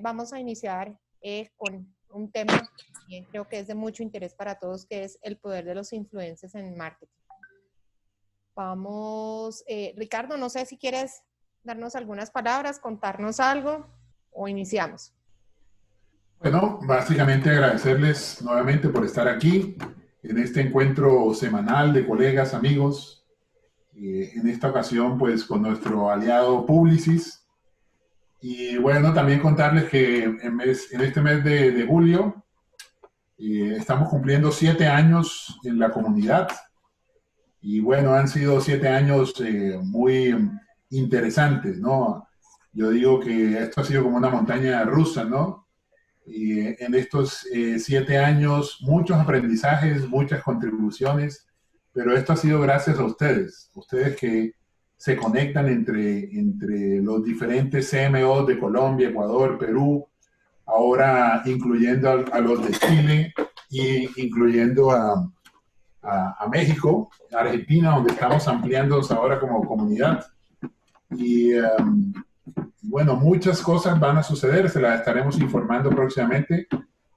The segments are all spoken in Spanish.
Vamos a iniciar con un tema que creo que es de mucho interés para todos, que es el poder de los influencers en marketing. Vamos, Ricardo, no sé si quieres darnos algunas palabras, contarnos algo o iniciamos. Bueno, básicamente agradecerles nuevamente por estar aquí en este encuentro semanal de colegas, amigos, en esta ocasión pues con nuestro aliado Publicis. Y bueno, también contarles que en este mes de julio estamos cumpliendo 7 años en la comunidad. Y bueno, han sido 7 años muy interesantes, ¿no? Yo digo que esto ha sido como una montaña rusa, ¿no? Y en estos 7 años, muchos aprendizajes, muchas contribuciones, pero esto ha sido gracias a ustedes que se conectan entre los diferentes CMOs de Colombia, Ecuador, Perú, ahora incluyendo a los de Chile y incluyendo a México, a Argentina, donde estamos ampliándonos ahora como comunidad. Y bueno, muchas cosas van a suceder, se las estaremos informando próximamente,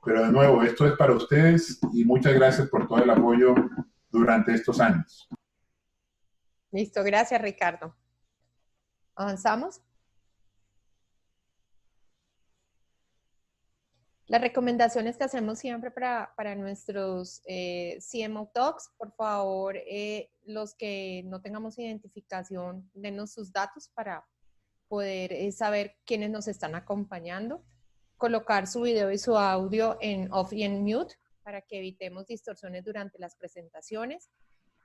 pero de nuevo, esto es para ustedes y muchas gracias por todo el apoyo durante estos años. Listo, gracias Ricardo. ¿Avanzamos? Las recomendaciones que hacemos siempre para nuestros CMO Talks, por favor, los que no tengamos identificación, denos sus datos para poder saber quiénes nos están acompañando. Colocar su video y su audio en off y en mute para que evitemos distorsiones durante las presentaciones.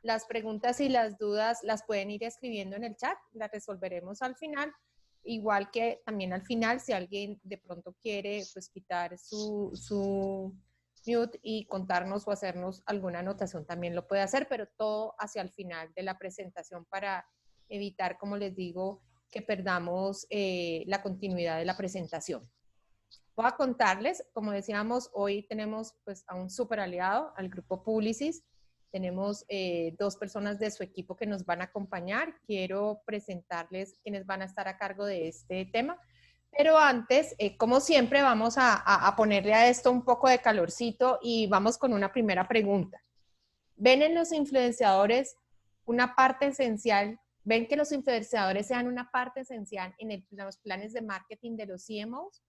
Las preguntas y las dudas las pueden ir escribiendo en el chat, las resolveremos al final. Igual que también al final, si alguien de pronto quiere pues quitar su mute y contarnos o hacernos alguna anotación, también lo puede hacer, pero todo hacia el final de la presentación para evitar, como les digo, que perdamos la continuidad de la presentación. Voy a contarles, como decíamos, hoy tenemos pues a un súper aliado, al grupo Publicis. Tenemos 2 personas de su equipo que nos van a acompañar. Quiero presentarles quienes van a estar a cargo de este tema. Pero antes, como siempre, vamos a ponerle a esto un poco de calorcito y vamos con una primera pregunta. ¿Ven en los influenciadores una parte esencial? ¿Ven que los influenciadores sean una parte esencial en los planes de marketing de los CMOs?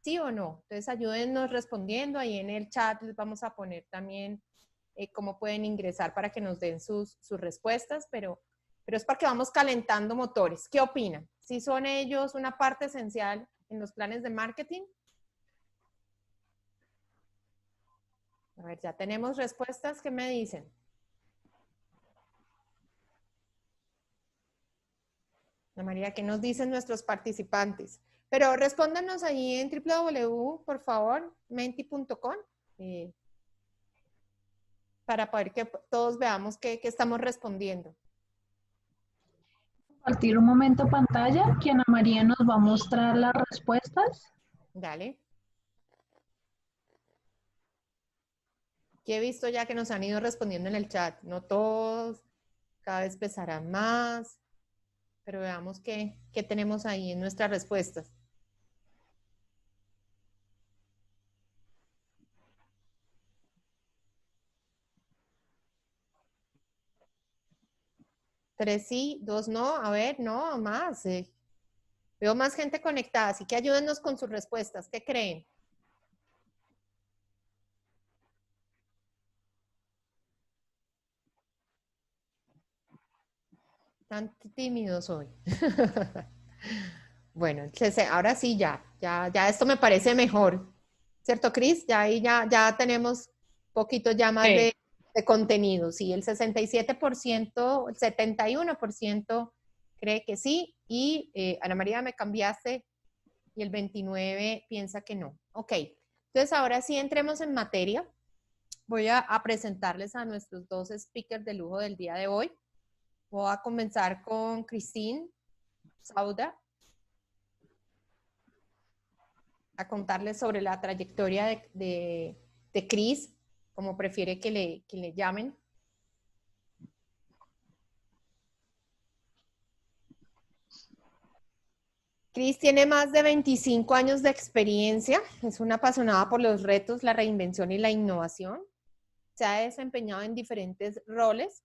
¿Sí o no? Entonces ayúdennos respondiendo. Ahí en el chat les vamos a poner también cómo pueden ingresar para que nos den sus respuestas, pero es porque vamos calentando motores. ¿Qué opinan? ¿Sí son ellos una parte esencial en los planes de marketing? A ver, ya tenemos respuestas. ¿Qué me dicen? Ana María, ¿qué nos dicen nuestros participantes? Pero respóndanos ahí en www, por favor, menti.com, para poder que todos veamos qué estamos respondiendo. Compartir un momento pantalla que Ana María nos va a mostrar las respuestas. Dale. Que he visto ya que nos han ido respondiendo en el chat. No todos, cada vez pesarán más, pero veamos qué tenemos ahí en nuestras respuestas. Tres sí, 2 no. A ver, no, más. Veo más gente conectada, así que ayúdennos con sus respuestas. ¿Qué creen? Tan tímidos hoy. Bueno, entonces, ahora sí, ya esto me parece mejor. ¿Cierto, Cris? Ya ahí ya tenemos poquito ya más Sí. de contenido. Sí, el 67%, el 71% cree que sí, y Ana María me cambiaste, y el 29% piensa que no. Ok, entonces ahora sí entremos en materia. Voy a presentarles a nuestros 2 speakers de lujo del día de hoy. Voy a comenzar con Christine Sauda, a contarles sobre la trayectoria de Cris, como prefiere que le llamen. Cris tiene más de 25 años de experiencia, es una apasionada por los retos, la reinvención y la innovación. Se ha desempeñado en diferentes roles.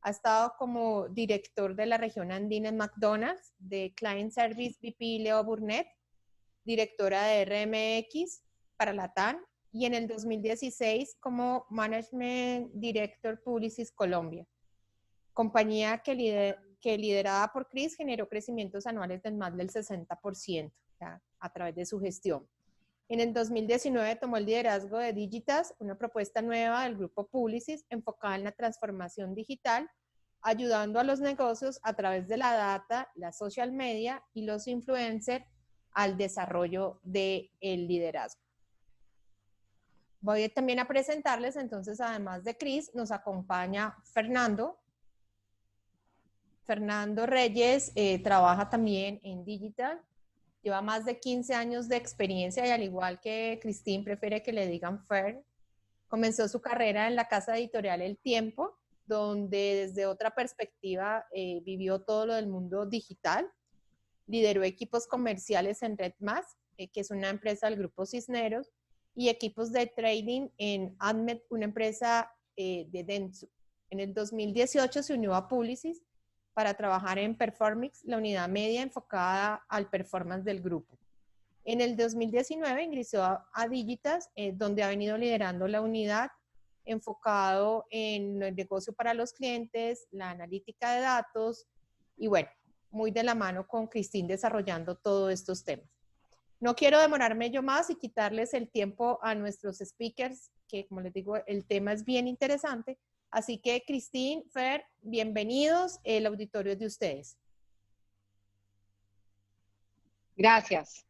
Ha estado como director de la región andina en McDonald's, de Client Service VP Leo Burnett, directora de RMX para Latam y en el 2016 como Management Director Publicis Colombia, compañía que liderada por Cris generó crecimientos anuales de más del 60% a través de su gestión. En el 2019 tomó el liderazgo de Digitas, una propuesta nueva del grupo Publicis enfocada en la transformación digital, ayudando a los negocios a través de la data, la social media y los influencers al desarrollo del liderazgo. Voy también a presentarles, entonces, además de Cris, nos acompaña Fernando. Fernando Reyes trabaja también en Digital, lleva más de 15 años de experiencia y al igual que Cristín prefiere que le digan Fer, comenzó su carrera en la casa editorial El Tiempo, donde desde otra perspectiva vivió todo lo del mundo digital, lideró equipos comerciales en RedMás, que es una empresa del grupo Cisneros, y equipos de trading en Admet, una empresa de Dentsu. En el 2018 se unió a Publicis para trabajar en Performix, la unidad media enfocada al performance del grupo. En el 2019 ingresó a Digitas, donde ha venido liderando la unidad enfocado en el negocio para los clientes, la analítica de datos y bueno, muy de la mano con Cristín desarrollando todos estos temas. No quiero demorarme yo más y quitarles el tiempo a nuestros speakers, que como les digo, el tema es bien interesante. Así que Cristín, Fer, bienvenidos, el auditorio es de ustedes. Gracias.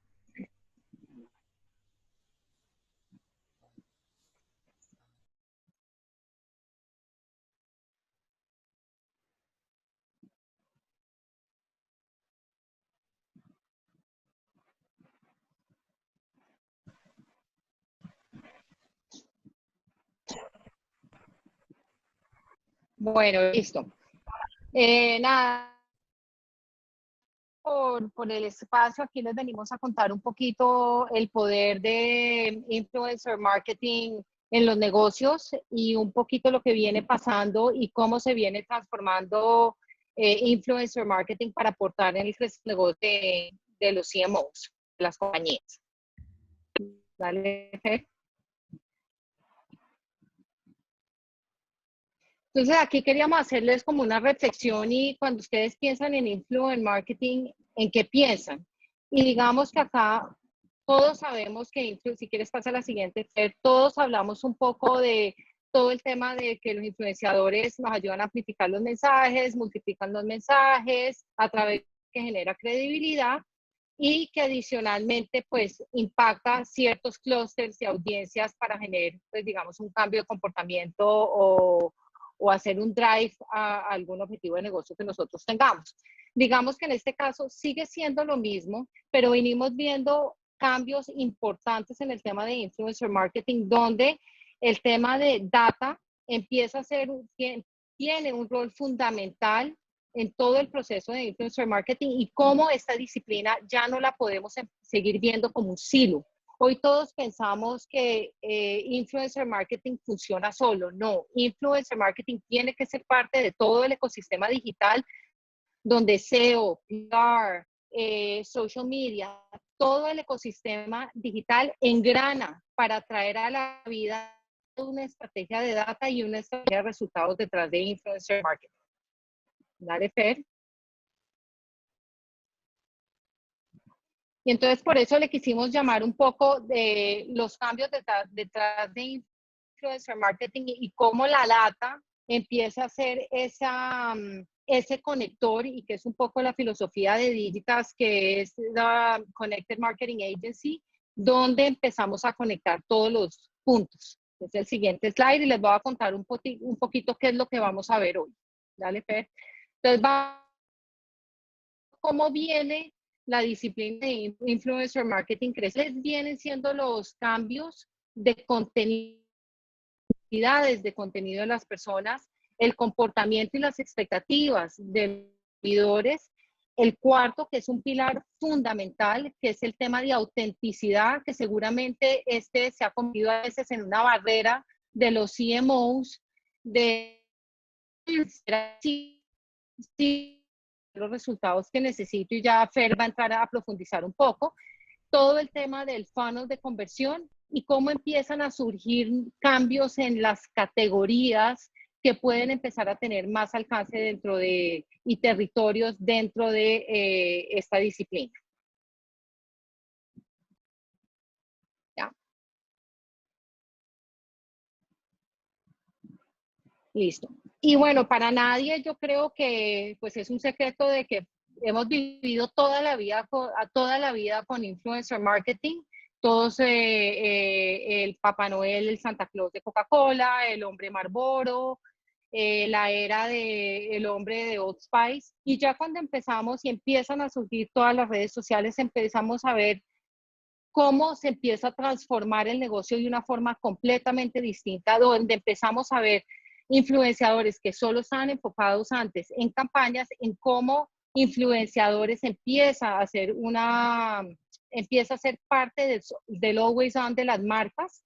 Bueno, listo. Nada, por el espacio, aquí les venimos a contar un poquito el poder de influencer marketing en los negocios y un poquito lo que viene pasando y cómo se viene transformando influencer marketing para aportar en el negocio de los CMOs, de las compañías. Dale, Fer. Entonces aquí queríamos hacerles como una reflexión y cuando ustedes piensan en influencer marketing, ¿en qué piensan? Y digamos que acá todos sabemos que, si quieres pasar a la siguiente, todos hablamos un poco de todo el tema de que los influenciadores nos ayudan a amplificar los mensajes, multiplican los mensajes a través de que genera credibilidad y que adicionalmente pues impacta ciertos clústeres y audiencias para generar pues digamos un cambio de comportamiento o hacer un drive a algún objetivo de negocio que nosotros tengamos. Digamos que en este caso sigue siendo lo mismo, pero venimos viendo cambios importantes en el tema de influencer marketing, donde el tema de data empieza a ser, tiene un rol fundamental en todo el proceso de influencer marketing y cómo esta disciplina ya no la podemos seguir viendo como un silo. Hoy todos pensamos que influencer marketing funciona solo. No, influencer marketing tiene que ser parte de todo el ecosistema digital donde SEO, PR, social media, todo el ecosistema digital engrana para traer a la vida una estrategia de data y una estrategia de resultados detrás de influencer marketing. Dale, Fer. Y entonces por eso le quisimos llamar un poco de los cambios detrás de influencer marketing y cómo la data empieza a ser ese conector y que es un poco la filosofía de Digitas, que es la Connected Marketing Agency, donde empezamos a conectar todos los puntos. Es el siguiente slide y les voy a contar un poquito qué es lo que vamos a ver hoy. Dale, Fer. Entonces, ¿cómo viene la disciplina de influencer marketing? ¿Cuáles vienen siendo los cambios de contenido, de contenido de las personas, el comportamiento y las expectativas de los seguidores El cuarto, que es un pilar fundamental, que es el tema de autenticidad, que seguramente se ha convertido a veces en una barrera de los CMOs, de los resultados que necesito, y ya Fer va a entrar a profundizar un poco, todo el tema del funnel de conversión y cómo empiezan a surgir cambios en las categorías que pueden empezar a tener más alcance dentro de, y territorios dentro de esta disciplina. ¿Ya? Listo. Y bueno, para nadie yo creo que pues es un secreto de que hemos vivido toda la vida con influencer marketing. Todos, el Papá Noel, el Santa Claus de Coca-Cola, el hombre Marlboro, la era del hombre de Old Spice. Y ya cuando empezamos y empiezan a surgir todas las redes sociales, empezamos a ver cómo se empieza a transformar el negocio de una forma completamente distinta, donde empezamos a ver influenciadores que solo estaban enfocados antes en campañas, en cómo influenciadores empieza a ser parte del always on de las marcas,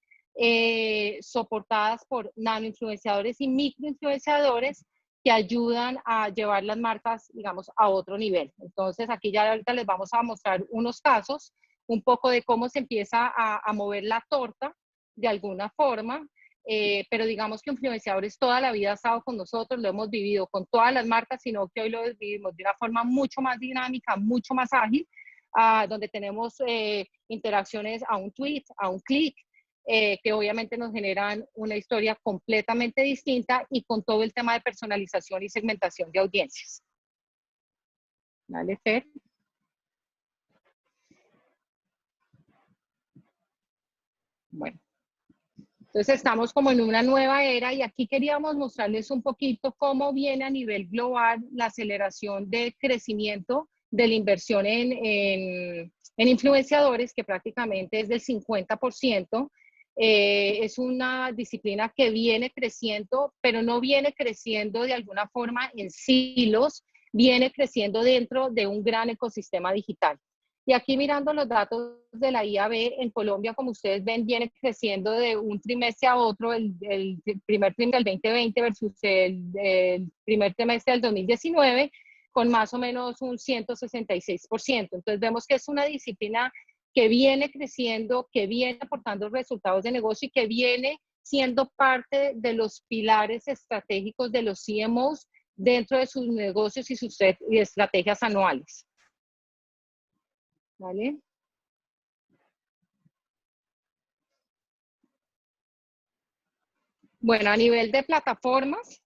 soportadas por nanoinfluenciadores y microinfluenciadores que ayudan a llevar las marcas, digamos, a otro nivel. Entonces, aquí ya ahorita les vamos a mostrar unos casos, un poco de cómo se empieza a mover la torta de alguna forma, pero digamos que influenciadores toda la vida ha estado con nosotros, lo hemos vivido con todas las marcas, sino que hoy lo vivimos de una forma mucho más dinámica, mucho más ágil, donde tenemos interacciones a un tweet, a un clic, que obviamente nos generan una historia completamente distinta y con todo el tema de personalización y segmentación de audiencias. Dale, Fer. Bueno, entonces estamos como en una nueva era y aquí queríamos mostrarles un poquito cómo viene a nivel global la aceleración de crecimiento de la inversión en influenciadores, que prácticamente es del 50%. Es una disciplina que viene creciendo, pero no viene creciendo de alguna forma en silos, viene creciendo dentro de un gran ecosistema digital. Y aquí mirando los datos de la IAB, en Colombia, como ustedes ven, viene creciendo de un trimestre a otro, el primer trimestre del 2020 versus el primer trimestre del 2019, con más o menos un 166%. Entonces vemos que es una disciplina que viene creciendo, que viene aportando resultados de negocio y que viene siendo parte de los pilares estratégicos de los CMOs dentro de sus negocios y sus estrategias anuales. ¿Vale? Bueno, a nivel de plataformas,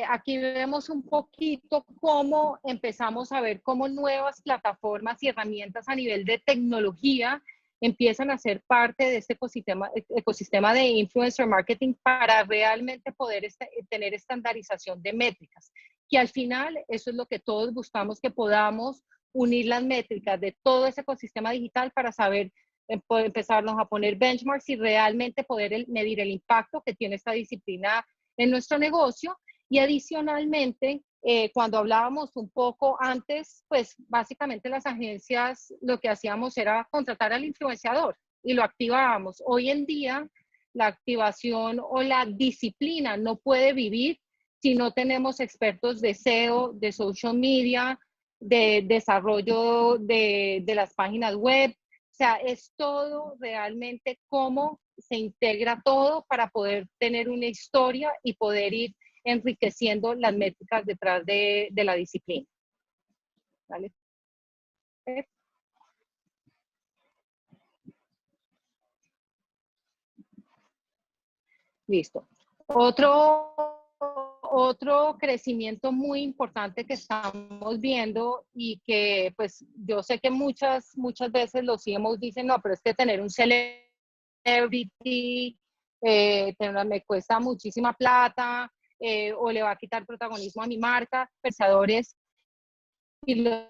aquí vemos un poquito cómo empezamos a ver cómo nuevas plataformas y herramientas a nivel de tecnología empiezan a ser parte de este ecosistema de influencer marketing para realmente poder tener estandarización de métricas. Que al final eso es lo que todos buscamos, que podamos unir las métricas de todo ese ecosistema digital para saber, empezarnos a poner benchmarks y realmente poder medir el impacto que tiene esta disciplina en nuestro negocio. Y adicionalmente, cuando hablábamos un poco antes, pues básicamente las agencias lo que hacíamos era contratar al influenciador y lo activábamos. Hoy en día, la activación o la disciplina no puede vivir si no tenemos expertos de SEO, de social media, de desarrollo de las páginas web. O sea, es todo realmente cómo se integra todo para poder tener una historia y poder ir enriqueciendo las métricas detrás de la disciplina. ¿Vale? Listo. Otro crecimiento muy importante que estamos viendo y que pues yo sé que muchas veces los CMOs dicen, no, pero es que tener un celebrity me cuesta muchísima plata, o le va a quitar protagonismo a mi marca. Pensadores y los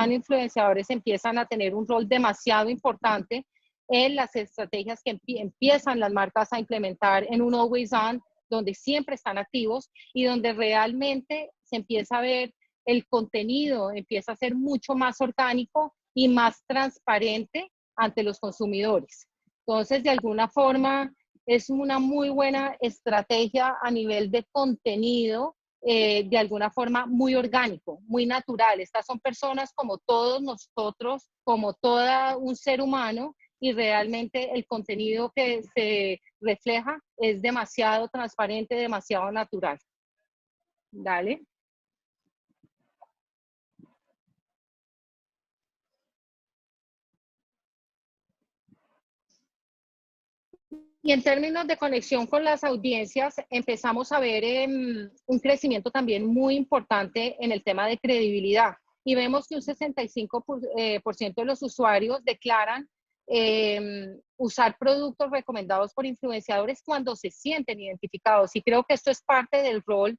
influenciadores empiezan a tener un rol demasiado importante en las estrategias que empiezan las marcas a implementar en un always on, donde siempre están activos y donde realmente se empieza a ver el contenido empieza a ser mucho más orgánico y más transparente ante los consumidores. Entonces, de alguna forma, es una muy buena estrategia a nivel de contenido, de alguna forma muy orgánico, muy natural. Estas son personas como todos nosotros, como todo un ser humano, y realmente el contenido que se refleja es demasiado transparente, demasiado natural. Dale. Y en términos de conexión con las audiencias, empezamos a ver un crecimiento también muy importante en el tema de credibilidad. Y vemos que un 65% de los usuarios declaran usar productos recomendados por influenciadores cuando se sienten identificados. Y creo que esto es parte del rol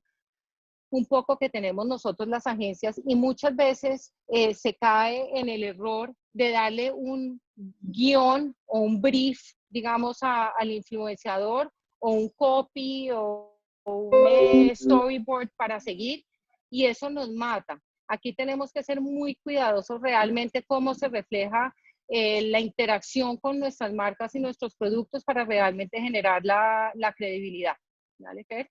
un poco que tenemos nosotros las agencias, y muchas veces se cae en el error de darle un guión o un brief, digamos, al influenciador, o un copy o un storyboard para seguir, y eso nos mata. Aquí tenemos que ser muy cuidadosos realmente cómo se refleja la interacción con nuestras marcas y nuestros productos para realmente generar la credibilidad. Dale, Fer.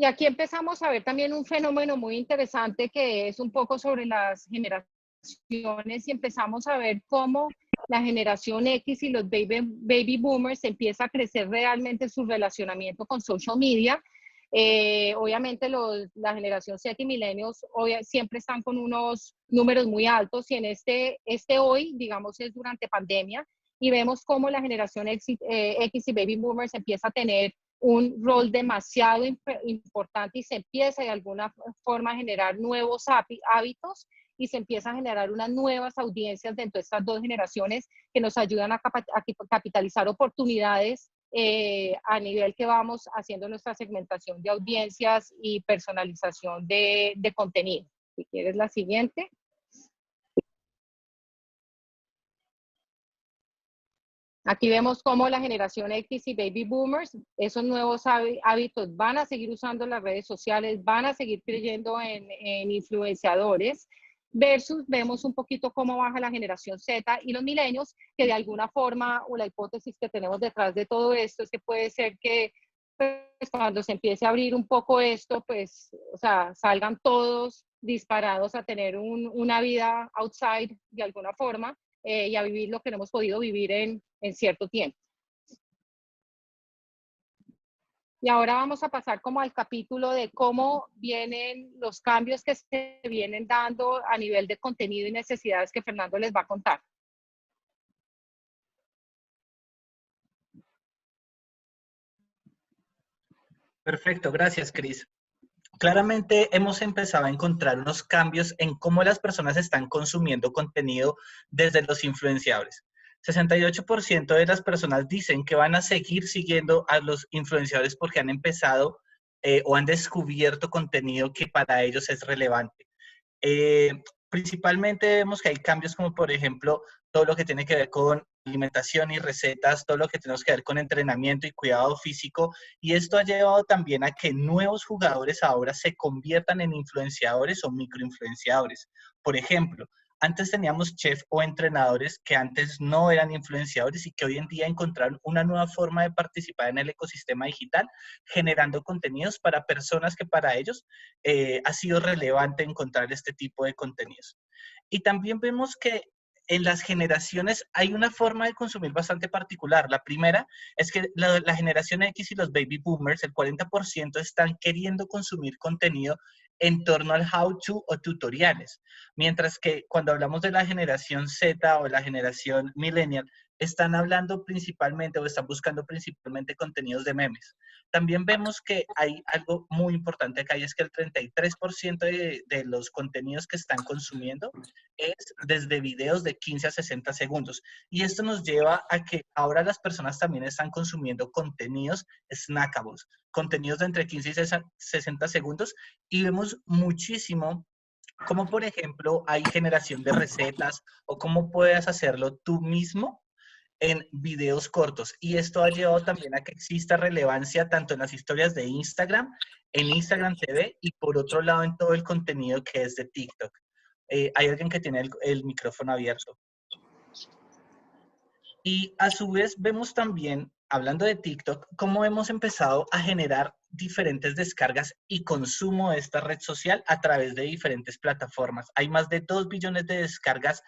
Y aquí empezamos a ver también un fenómeno muy interesante que es un poco sobre las generaciones, y empezamos a ver cómo la generación X y los baby boomers empieza a crecer realmente su relacionamiento con social media. Obviamente la generación Z y millennials siempre están con unos números muy altos, y en este hoy, digamos, es durante pandemia, y vemos cómo la generación X y baby boomers empieza a tener un rol demasiado importante, y se empieza de alguna forma a generar nuevos hábitos, y se empiezan a generar unas nuevas audiencias dentro de estas dos generaciones que nos ayudan a capitalizar oportunidades a nivel que vamos haciendo nuestra segmentación de audiencias y personalización de contenido. Si quieres la siguiente. Aquí vemos cómo la generación X y baby boomers, esos nuevos hábitos, van a seguir usando las redes sociales, van a seguir creyendo en influenciadores, versus vemos un poquito cómo baja la generación Z y los milenios, que de alguna forma, o la hipótesis que tenemos detrás de todo esto es que puede ser que pues, cuando se empiece a abrir un poco esto, pues, o sea, salgan todos disparados a tener una vida outside de alguna forma, y a vivir lo que no hemos podido vivir en cierto tiempo. Y ahora vamos a pasar como al capítulo de cómo vienen los cambios que se vienen dando a nivel de contenido y necesidades, que Fernando les va a contar. Perfecto, gracias, Cris. Claramente hemos empezado a encontrar unos cambios en cómo las personas están consumiendo contenido desde los influenciadores. 68% de las personas dicen que van a seguir siguiendo a los influenciadores porque han empezado o han descubierto contenido que para ellos es relevante. Principalmente vemos que hay cambios como, por ejemplo, todo lo que tiene que ver con alimentación y recetas, todo lo que tiene que ver con entrenamiento y cuidado físico, y esto ha llevado también a que nuevos jugadores ahora se conviertan en influenciadores o microinfluenciadores. Por ejemplo, antes teníamos chefs o entrenadores que antes no eran influenciadores y que hoy en día encontraron una nueva forma de participar en el ecosistema digital, generando contenidos para personas que para ellos ha sido relevante encontrar este tipo de contenidos. Y también vemos que en las generaciones hay una forma de consumir bastante particular. La primera es que la generación X y los baby boomers, el 40% están queriendo consumir contenido en torno al how-to o tutoriales, mientras que cuando hablamos de la generación Z o la generación millennial, están hablando principalmente o están buscando principalmente contenidos de memes. También vemos que hay algo muy importante acá, y es que el 33% de los contenidos que están consumiendo es desde videos de 15 a 60 segundos. Y esto nos lleva a que ahora las personas también están consumiendo contenidos snackables, contenidos de entre 15 y 60 segundos, y vemos muchísimo como, por ejemplo, hay generación de recetas o cómo puedes hacerlo tú mismo en videos cortos. Y esto ha llevado también a que exista relevancia tanto en las historias de Instagram, en Instagram TV y por otro lado en todo el contenido que es de TikTok. Hay alguien que tiene el micrófono abierto. Y a su vez vemos también, hablando de TikTok, cómo hemos empezado a generar diferentes descargas y consumo de esta red social a través de diferentes plataformas. Hay más de 2 billones de descargas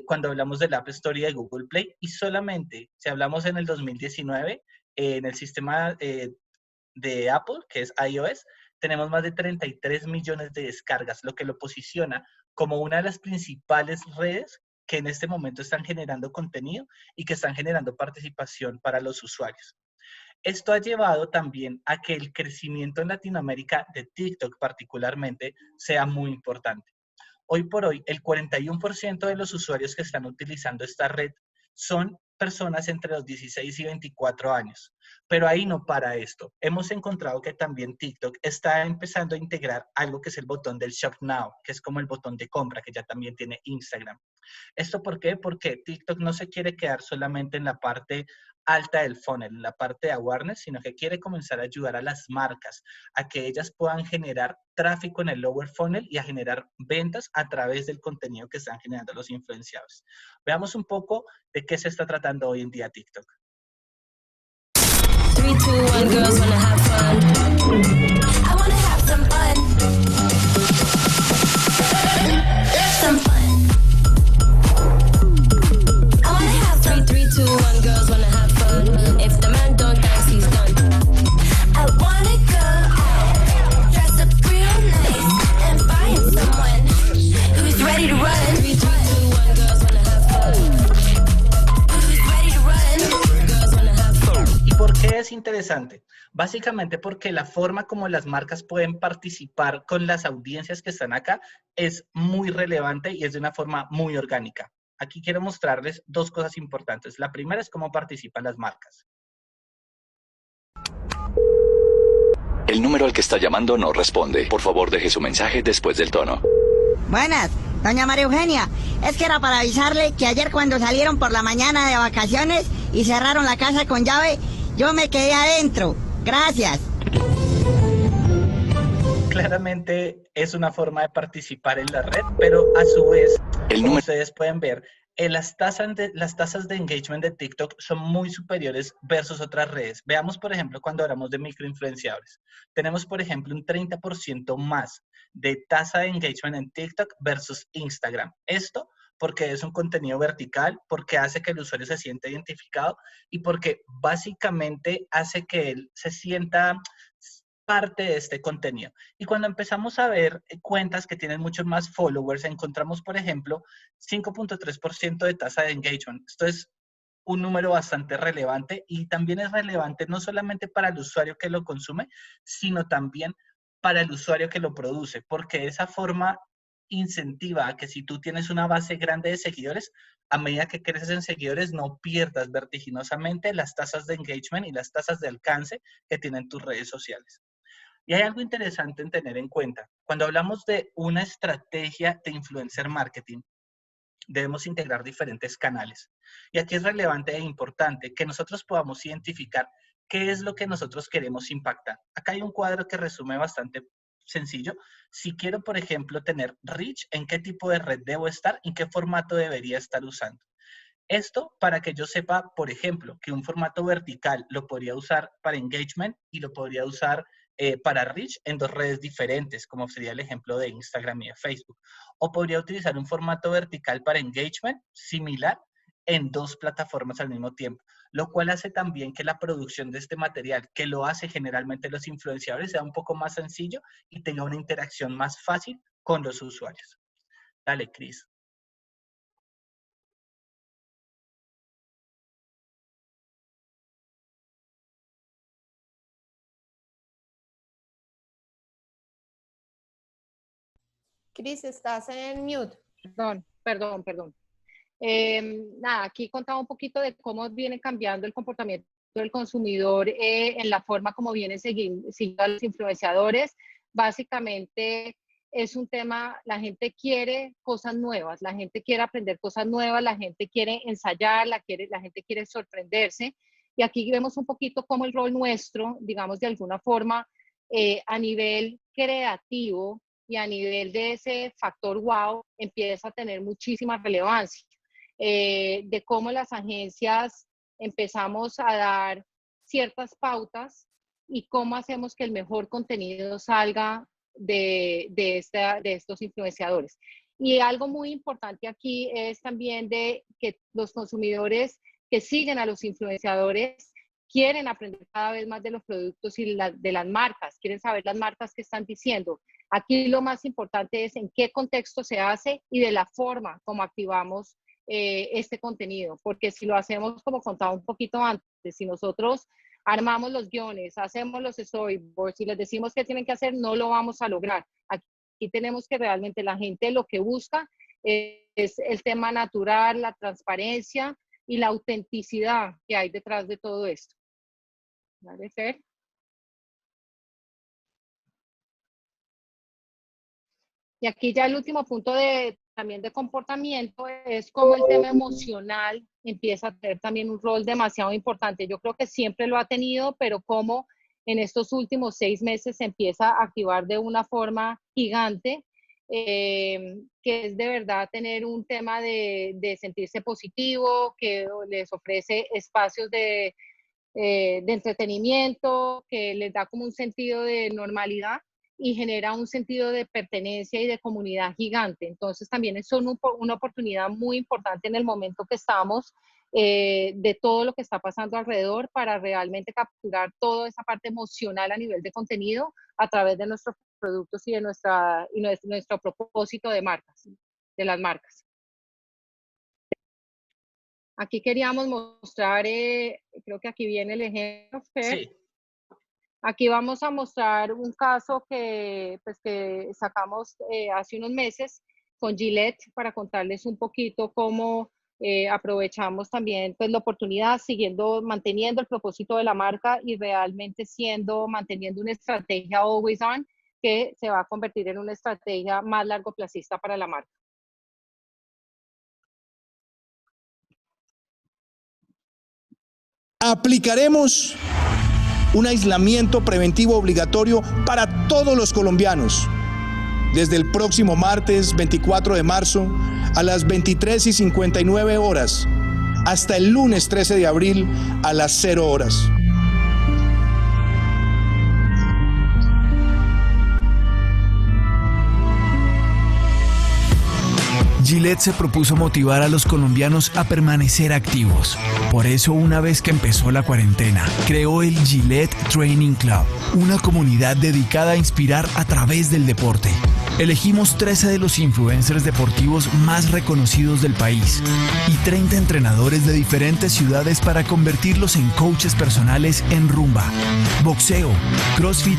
cuando hablamos del App Store y de Google Play, y solamente si hablamos en el 2019, en el sistema de Apple, que es iOS, tenemos más de 33 millones de descargas, lo que lo posiciona como una de las principales redes que en este momento están generando contenido y que están generando participación para los usuarios. Esto ha llevado también a que el crecimiento en Latinoamérica de TikTok particularmente sea muy importante. Hoy por hoy, el 41% de los usuarios que están utilizando esta red son personas entre los 16 y 24 años. Pero ahí no para esto. Hemos encontrado que también TikTok está empezando a integrar algo que es el botón del Shop Now, que es como el botón de compra que ya también tiene Instagram. ¿Esto por qué? Porque TikTok no se quiere quedar solamente en la parte alta del funnel, en la parte de awareness, sino que quiere comenzar a ayudar a las marcas a que ellas puedan generar tráfico en el lower funnel y a generar ventas a través del contenido que están generando los influenciadores. Veamos un poco de qué se está tratando hoy en día TikTok. 3, 2, 1, girls wanna have fun. I wanna have some fun. Some fun. I wanna have 3, 3, 2, 1, girls wanna have fun. If the man don't dance, he's done. I wanna go out, dress up real nice, and find someone who's ready to run. 3, 3, 2, 1, girls wanna have fun. Who's ready to run? Girls wanna have fun. ¿Y por qué es interesante? Básicamente porque la forma como las marcas pueden participar con las audiencias que están acá es muy relevante y es de una forma muy orgánica. Aquí quiero mostrarles 2 cosas importantes. La primera es cómo participan las marcas. El número al que está llamando no responde. Por favor, deje su mensaje después del tono. Buenas, doña María Eugenia. Es que era para avisarle que ayer cuando salieron por la mañana de vacaciones y cerraron la casa con llave, yo me quedé adentro. Gracias. Claramente es una forma de participar en la red, pero a su vez, como ustedes pueden ver, las tasas de engagement de TikTok son muy superiores versus otras redes. Veamos, por ejemplo, cuando hablamos de microinfluenciadores. Tenemos, por ejemplo, un 30% más de tasa de engagement en TikTok versus Instagram. Esto porque es un contenido vertical, porque hace que el usuario se sienta identificado y porque básicamente hace que él se sienta parte de este contenido. Y cuando empezamos a ver cuentas que tienen muchos más followers, encontramos, por ejemplo, 5.3% de tasa de engagement. Esto es un número bastante relevante y también es relevante no solamente para el usuario que lo consume, sino también para el usuario que lo produce, porque de esa forma incentiva a que si tú tienes una base grande de seguidores, a medida que creces en seguidores, no pierdas vertiginosamente las tasas de engagement y las tasas de alcance que tienen tus redes sociales. Y hay algo interesante en tener en cuenta. Cuando hablamos de una estrategia de influencer marketing, debemos integrar diferentes canales. Y aquí es relevante e importante que nosotros podamos identificar qué es lo que nosotros queremos impactar. Acá hay un cuadro que resume bastante sencillo. Si quiero, por ejemplo, tener reach, ¿en qué tipo de red debo estar? ¿En qué formato debería estar usando? Esto para que yo sepa, por ejemplo, que un formato vertical lo podría usar para engagement y lo podría usar para reach en 2 redes diferentes, como sería el ejemplo de Instagram y de Facebook. O podría utilizar un formato vertical para engagement similar en 2 plataformas al mismo tiempo, lo cual hace también que la producción de este material, que lo hace generalmente los influenciadores, sea un poco más sencillo y tenga una interacción más fácil con los usuarios. Dale, Cris. Cris, estás en mute. Perdón. Nada, aquí contaba un poquito de cómo viene cambiando el comportamiento del consumidor en la forma como vienen siguiendo a los influenciadores. Básicamente, es un tema, la gente quiere cosas nuevas, la gente quiere aprender cosas nuevas, la gente quiere ensayar, la gente quiere sorprenderse. Y aquí vemos un poquito cómo el rol nuestro, digamos de alguna forma, a nivel creativo y a nivel de ese factor wow, empieza a tener muchísima relevancia. De cómo las agencias empezamos a dar ciertas pautas y cómo hacemos que el mejor contenido salga de estos influenciadores. Y algo muy importante aquí es también de que los consumidores que siguen a los influenciadores quieren aprender cada vez más de los productos y de las marcas, quieren saber las marcas que están diciendo. Aquí lo más importante es en qué contexto se hace y de la forma como activamos este contenido, porque si lo hacemos como contaba un poquito antes, si nosotros armamos los guiones, hacemos los storyboards y les decimos qué tienen que hacer, no lo vamos a lograr. Aquí tenemos que realmente la gente lo que busca es el tema natural, la transparencia y la autenticidad que hay detrás de todo esto. ¿Vale, Fer? Y aquí ya el último punto también de comportamiento es cómo el tema emocional empieza a tener también un rol demasiado importante. Yo creo que siempre lo ha tenido, pero cómo en estos últimos 6 meses se empieza a activar de una forma gigante, que es de verdad tener un tema de sentirse positivo, que les ofrece espacios de entretenimiento, que les da como un sentido de normalidad y genera un sentido de pertenencia y de comunidad gigante. Entonces también son una oportunidad muy importante en el momento que estamos de todo lo que está pasando alrededor para realmente capturar toda esa parte emocional a nivel de contenido a través de nuestros productos y de nuestro propósito de marcas, de las marcas. Aquí queríamos mostrar, creo que aquí viene el ejemplo, Fer. Sí. Aquí vamos a mostrar un caso que sacamos hace unos meses con Gillette para contarles un poquito cómo aprovechamos también pues, la oportunidad, manteniendo el propósito de la marca y realmente manteniendo una estrategia always on que se va a convertir en una estrategia más largoplacista para la marca. Aplicaremos un aislamiento preventivo obligatorio para todos los colombianos desde el próximo martes 24 de marzo a las 23:59 horas hasta el lunes 13 de abril a las 0 horas. Gillette se propuso motivar a los colombianos a permanecer activos. Por eso, una vez que empezó la cuarentena, creó el Gillette Training Club, una comunidad dedicada a inspirar a través del deporte. Elegimos 13 de los influencers deportivos más reconocidos del país y 30 entrenadores de diferentes ciudades para convertirlos en coaches personales en rumba, boxeo, crossfit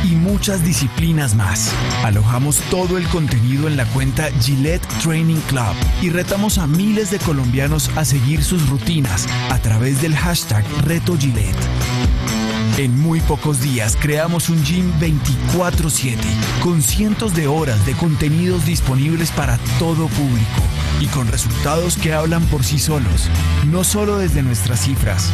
y muchas disciplinas más. Alojamos todo el contenido en la cuenta Gillette Training Club y retamos a miles de colombianos a seguir sus rutinas a través del hashtag Reto Gillette. En muy pocos días creamos un gym 24/7 con cientos de horas de contenidos disponibles para todo público y con resultados que hablan por sí solos, no solo desde nuestras cifras,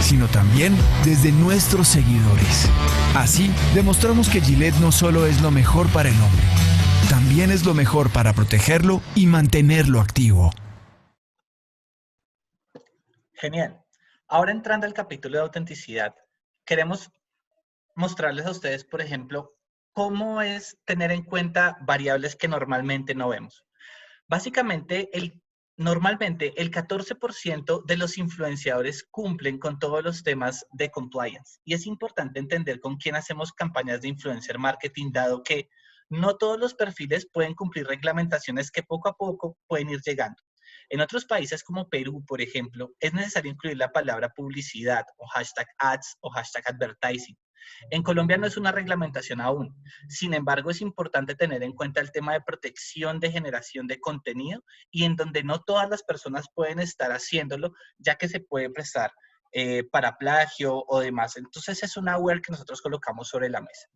sino también desde nuestros seguidores. Así, demostramos que Gillette no solo es lo mejor para el hombre, también es lo mejor para protegerlo y mantenerlo activo. Genial. Ahora entrando al capítulo de autenticidad, queremos mostrarles a ustedes, por ejemplo, cómo es tener en cuenta variables que normalmente no vemos. Básicamente, normalmente el 14% de los influenciadores cumplen con todos los temas de compliance. Y es importante entender con quién hacemos campañas de influencer marketing, dado que no todos los perfiles pueden cumplir reglamentaciones que poco a poco pueden ir llegando. En otros países como Perú, por ejemplo, es necesario incluir la palabra publicidad o hashtag ads o hashtag advertising. En Colombia no es una reglamentación aún. Sin embargo, es importante tener en cuenta el tema de protección de generación de contenido y en donde no todas las personas pueden estar haciéndolo, ya que se puede prestar para plagio o demás. Entonces, es una aware que nosotros colocamos sobre la mesa.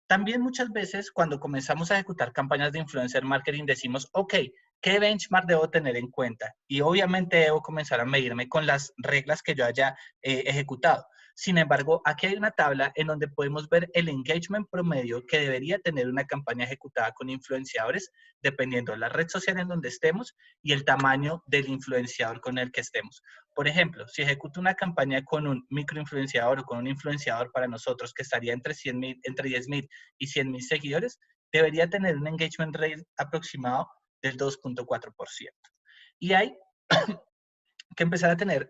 También muchas veces cuando comenzamos a ejecutar campañas de influencer marketing decimos, ok, ¿qué benchmark debo tener en cuenta? Y obviamente debo comenzar a medirme con las reglas que yo haya ejecutado. Sin embargo, aquí hay una tabla en donde podemos ver el engagement promedio que debería tener una campaña ejecutada con influenciadores, dependiendo de la red social en donde estemos y el tamaño del influenciador con el que estemos. Por ejemplo, si ejecuto una campaña con un microinfluenciador o con un influenciador para nosotros que estaría entre 10,000 y 100,000 seguidores, debería tener un engagement rate aproximado del 2.4%. Y hay que empezar a tener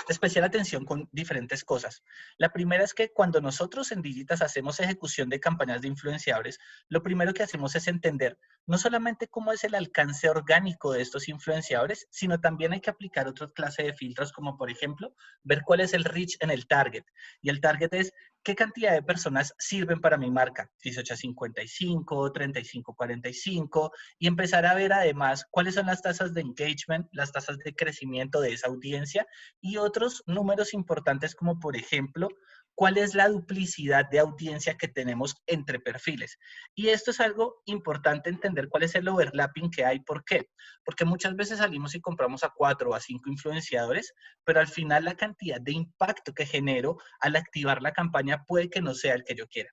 especial atención con diferentes cosas. La primera es que cuando nosotros en Digitas hacemos ejecución de campañas de influenciadores, lo primero que hacemos es entender no solamente cómo es el alcance orgánico de estos influenciadores, sino también hay que aplicar otra clase de filtros, como por ejemplo, ver cuál es el reach en el target. Y el target es qué cantidad de personas sirven para mi marca, 18 a 55, 35 a 45, y empezar a ver además cuáles son las tasas de engagement, las tasas de crecimiento de esa audiencia y otros números importantes como por ejemplo, cuál es la duplicidad de audiencia que tenemos entre perfiles. Y esto es algo importante entender cuál es el overlapping que hay. ¿Por qué? Porque muchas veces salimos y compramos a 4 o a 5 influenciadores, pero al final la cantidad de impacto que genero al activar la campaña puede que no sea el que yo quiera.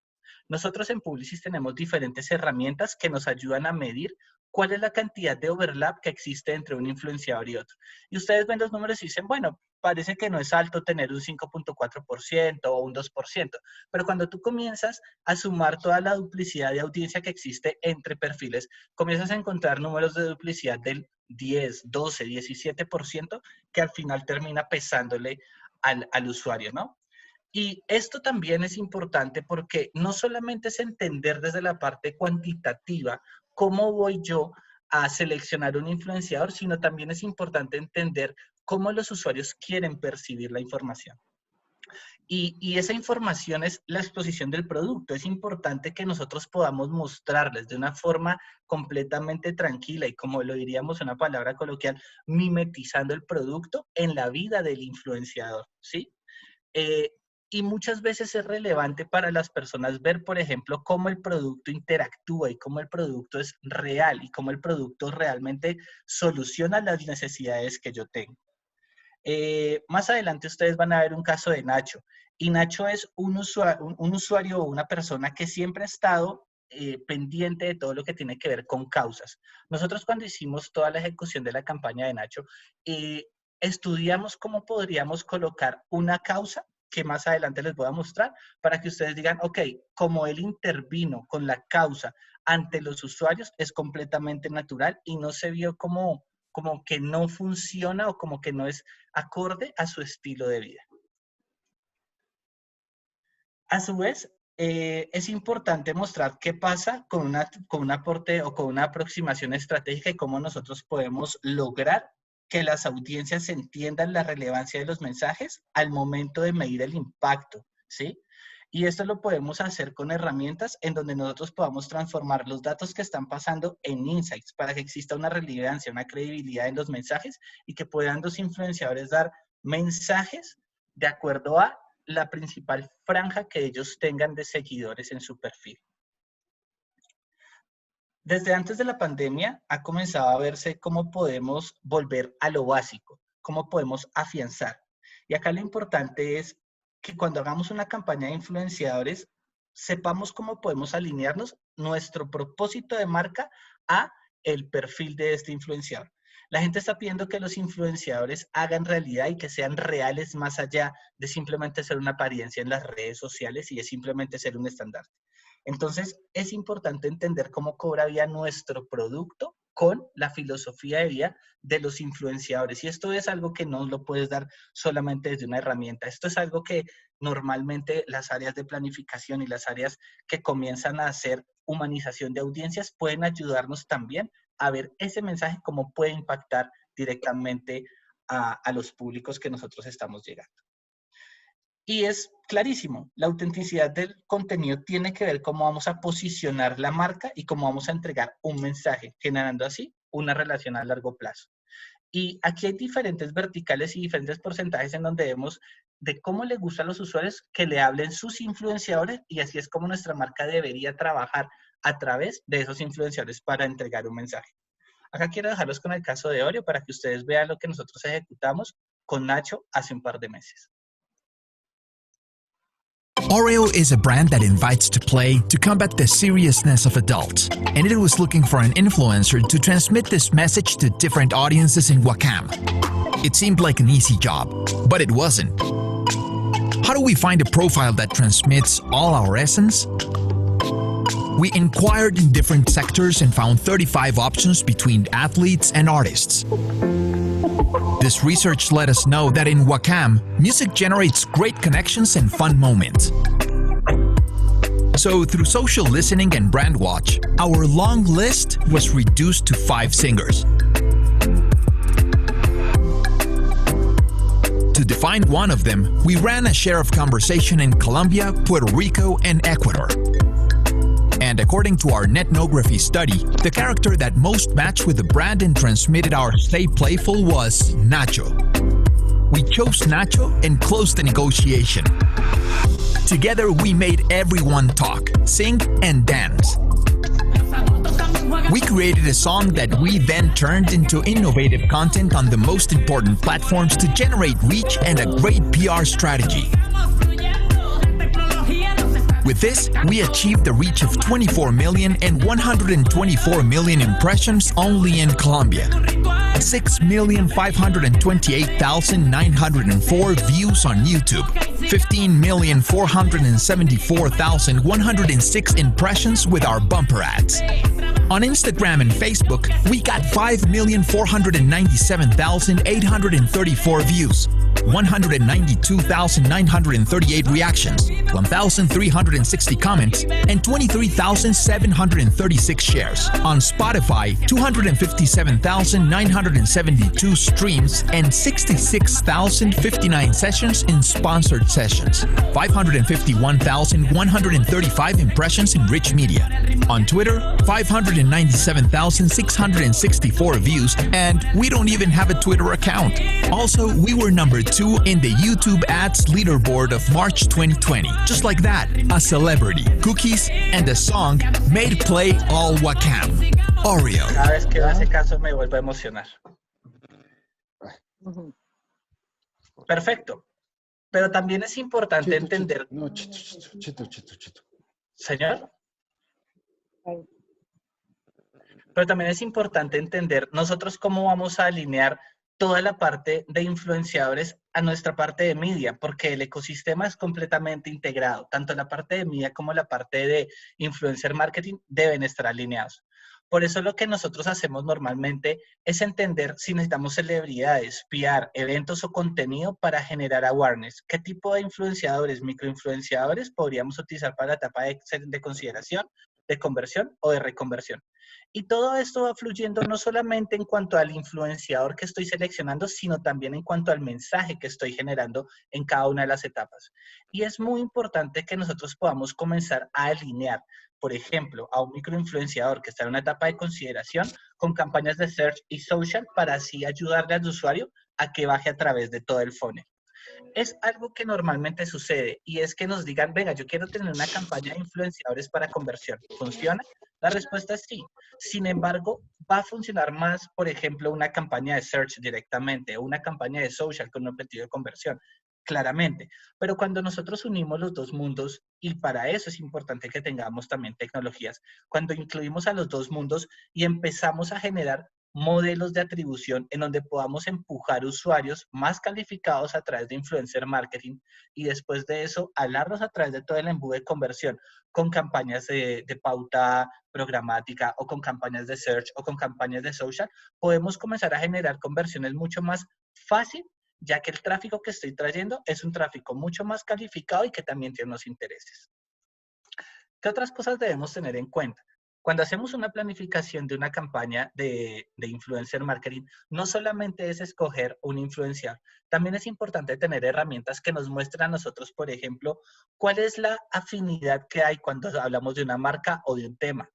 Nosotros en Publicis tenemos diferentes herramientas que nos ayudan a medir cuál es la cantidad de overlap que existe entre un influenciador y otro. Y ustedes ven los números y dicen, bueno, parece que no es alto tener un 5.4% o un 2%, pero cuando tú comienzas a sumar toda la duplicidad de audiencia que existe entre perfiles, comienzas a encontrar números de duplicidad del 10, 12, 17%, que al final termina pesándole al usuario, ¿no? Y esto también es importante porque no solamente es entender desde la parte cuantitativa cómo voy yo a seleccionar un influenciador, sino también es importante entender cómo los usuarios quieren percibir la información. Y esa información es la exposición del producto. Es importante que nosotros podamos mostrarles de una forma completamente tranquila y, como lo diríamos en una palabra coloquial, mimetizando el producto en la vida del influenciador, ¿sí? Y muchas veces es relevante para las personas ver, por ejemplo, cómo el producto interactúa y cómo el producto es real y cómo el producto realmente soluciona las necesidades que yo tengo. Más adelante ustedes van a ver un caso de Nacho. Y Nacho es un usuario o una persona que siempre ha estado pendiente de todo lo que tiene que ver con causas. Nosotros cuando hicimos toda la ejecución de la campaña de Nacho, estudiamos cómo podríamos colocar una causa que más adelante les voy a mostrar, para que ustedes digan, ok, como él intervino con la causa ante los usuarios, es completamente natural y no se vio como que no funciona o como que no es acorde a su estilo de vida. A su vez, es importante mostrar qué pasa con un aporte o con una aproximación estratégica y cómo nosotros podemos lograr que las audiencias entiendan la relevancia de los mensajes al momento de medir el impacto, ¿sí? Y esto lo podemos hacer con herramientas en donde nosotros podamos transformar los datos que están pasando en insights para que exista una relevancia, una credibilidad en los mensajes y que puedan los influenciadores dar mensajes de acuerdo a la principal franja que ellos tengan de seguidores en su perfil. Desde antes de la pandemia ha comenzado a verse cómo podemos volver a lo básico, cómo podemos afianzar. Y acá lo importante es que cuando hagamos una campaña de influenciadores, sepamos cómo podemos alinearnos nuestro propósito de marca a el perfil de este influenciador. La gente está pidiendo que los influenciadores hagan realidad y que sean reales más allá de simplemente ser una apariencia en las redes sociales y de simplemente ser un estandarte. Entonces, es importante entender cómo cobra vida nuestro producto con la filosofía de vida de los influenciadores. Y esto es algo que no lo puedes dar solamente desde una herramienta. Esto es algo que normalmente las áreas de planificación y las áreas que comienzan a hacer humanización de audiencias pueden ayudarnos también a ver ese mensaje cómo puede impactar directamente a los públicos que nosotros estamos llegando. Y es clarísimo, la autenticidad del contenido tiene que ver cómo vamos a posicionar la marca y cómo vamos a entregar un mensaje, generando así una relación a largo plazo. Y aquí hay diferentes verticales y diferentes porcentajes en donde vemos de cómo le gusta a los usuarios que le hablen sus influenciadores, y así es como nuestra marca debería trabajar a través de esos influenciadores para entregar un mensaje. Acá quiero dejarlos con el caso de Oreo para que ustedes vean lo que nosotros ejecutamos con Nacho hace un par de meses. Oreo is a brand that invites to play to combat the seriousness of adults, and it was looking for an influencer to transmit this message to different audiences in Wakam. It seemed like an easy job, but it wasn't. How do we find a profile that transmits all our essence? We inquired in different sectors and found 35 options between athletes and artists. This research let us know that in Wakam, music generates great connections and fun moments. So through social listening and brand watch, our long list was reduced to 5 singers. To define one of them, we ran a share of conversation in Colombia, Puerto Rico, and Ecuador. And according to our netnography study, the character that most matched with the brand and transmitted our Stay Playful was Nacho. We chose Nacho and closed the negotiation. Together, we made everyone talk, sing, and dance. We created a song that we then turned into innovative content on the most important platforms to generate reach and a great PR strategy. With this, we achieved a reach of 24 million and 124 million impressions only in Colombia. 6,528,904 views on YouTube. 15,474,106 impressions with our bumper ads. On Instagram and Facebook, we got 5,497,834 views. 192,938 reactions, 1,360 comments, and 23,736 shares. On Spotify, 257,972 streams and 66,059 sessions in sponsored sessions. 551,135 impressions in rich media. On Twitter, 597,664 views, and we don't even have a Twitter account. Also, we were number 2 in the YouTube Ads leaderboard of March 2020. Just like that, a celebrity, cookies, and a song made play all Wakam. Oreo. Cada vez que veo ese caso me vuelvo a emocionar. Perfecto. Pero también es importante entender... Señor. Pero también es importante entender nosotros cómo vamos a alinear toda la parte de influenciadores a nuestra parte de media, porque el ecosistema es completamente integrado. Tanto la parte de media como la parte de influencer marketing deben estar alineados. Por eso lo que nosotros hacemos normalmente es entender si necesitamos celebridades, PR, eventos o contenido para generar awareness. ¿Qué tipo de influenciadores, microinfluenciadores podríamos utilizar para la etapa de consideración, de conversión o de reconversión? Y todo esto va fluyendo no solamente en cuanto al influenciador que estoy seleccionando, sino también en cuanto al mensaje que estoy generando en cada una de las etapas. Y es muy importante que nosotros podamos comenzar a alinear, por ejemplo, a un microinfluenciador que está en una etapa de consideración con campañas de search y social para así ayudarle al usuario a que baje a través de todo el funnel. Es algo que normalmente sucede y es que nos digan, venga, yo quiero tener una campaña de influenciadores para conversión. ¿Funciona? La respuesta es sí. Sin embargo, va a funcionar más, por ejemplo, una campaña de search directamente o una campaña de social con un objetivo de conversión. Claramente. Pero cuando nosotros unimos los dos mundos, y para eso es importante que tengamos también tecnologías, cuando incluimos a los dos mundos y empezamos a generar modelos de atribución en donde podamos empujar usuarios más calificados a través de influencer marketing y después de eso hablarlos a través de todo el embudo de conversión con campañas de pauta programática o con campañas de search o con campañas de social, podemos comenzar a generar conversiones mucho más fácil, ya que el tráfico que estoy trayendo es un tráfico mucho más calificado y que también tiene unos intereses. ¿Qué otras cosas debemos tener en cuenta? Cuando hacemos una planificación de una campaña de influencer marketing, no solamente es escoger un influenciador, también es importante tener herramientas que nos muestren a nosotros, por ejemplo, cuál es la afinidad que hay cuando hablamos de una marca o de un tema.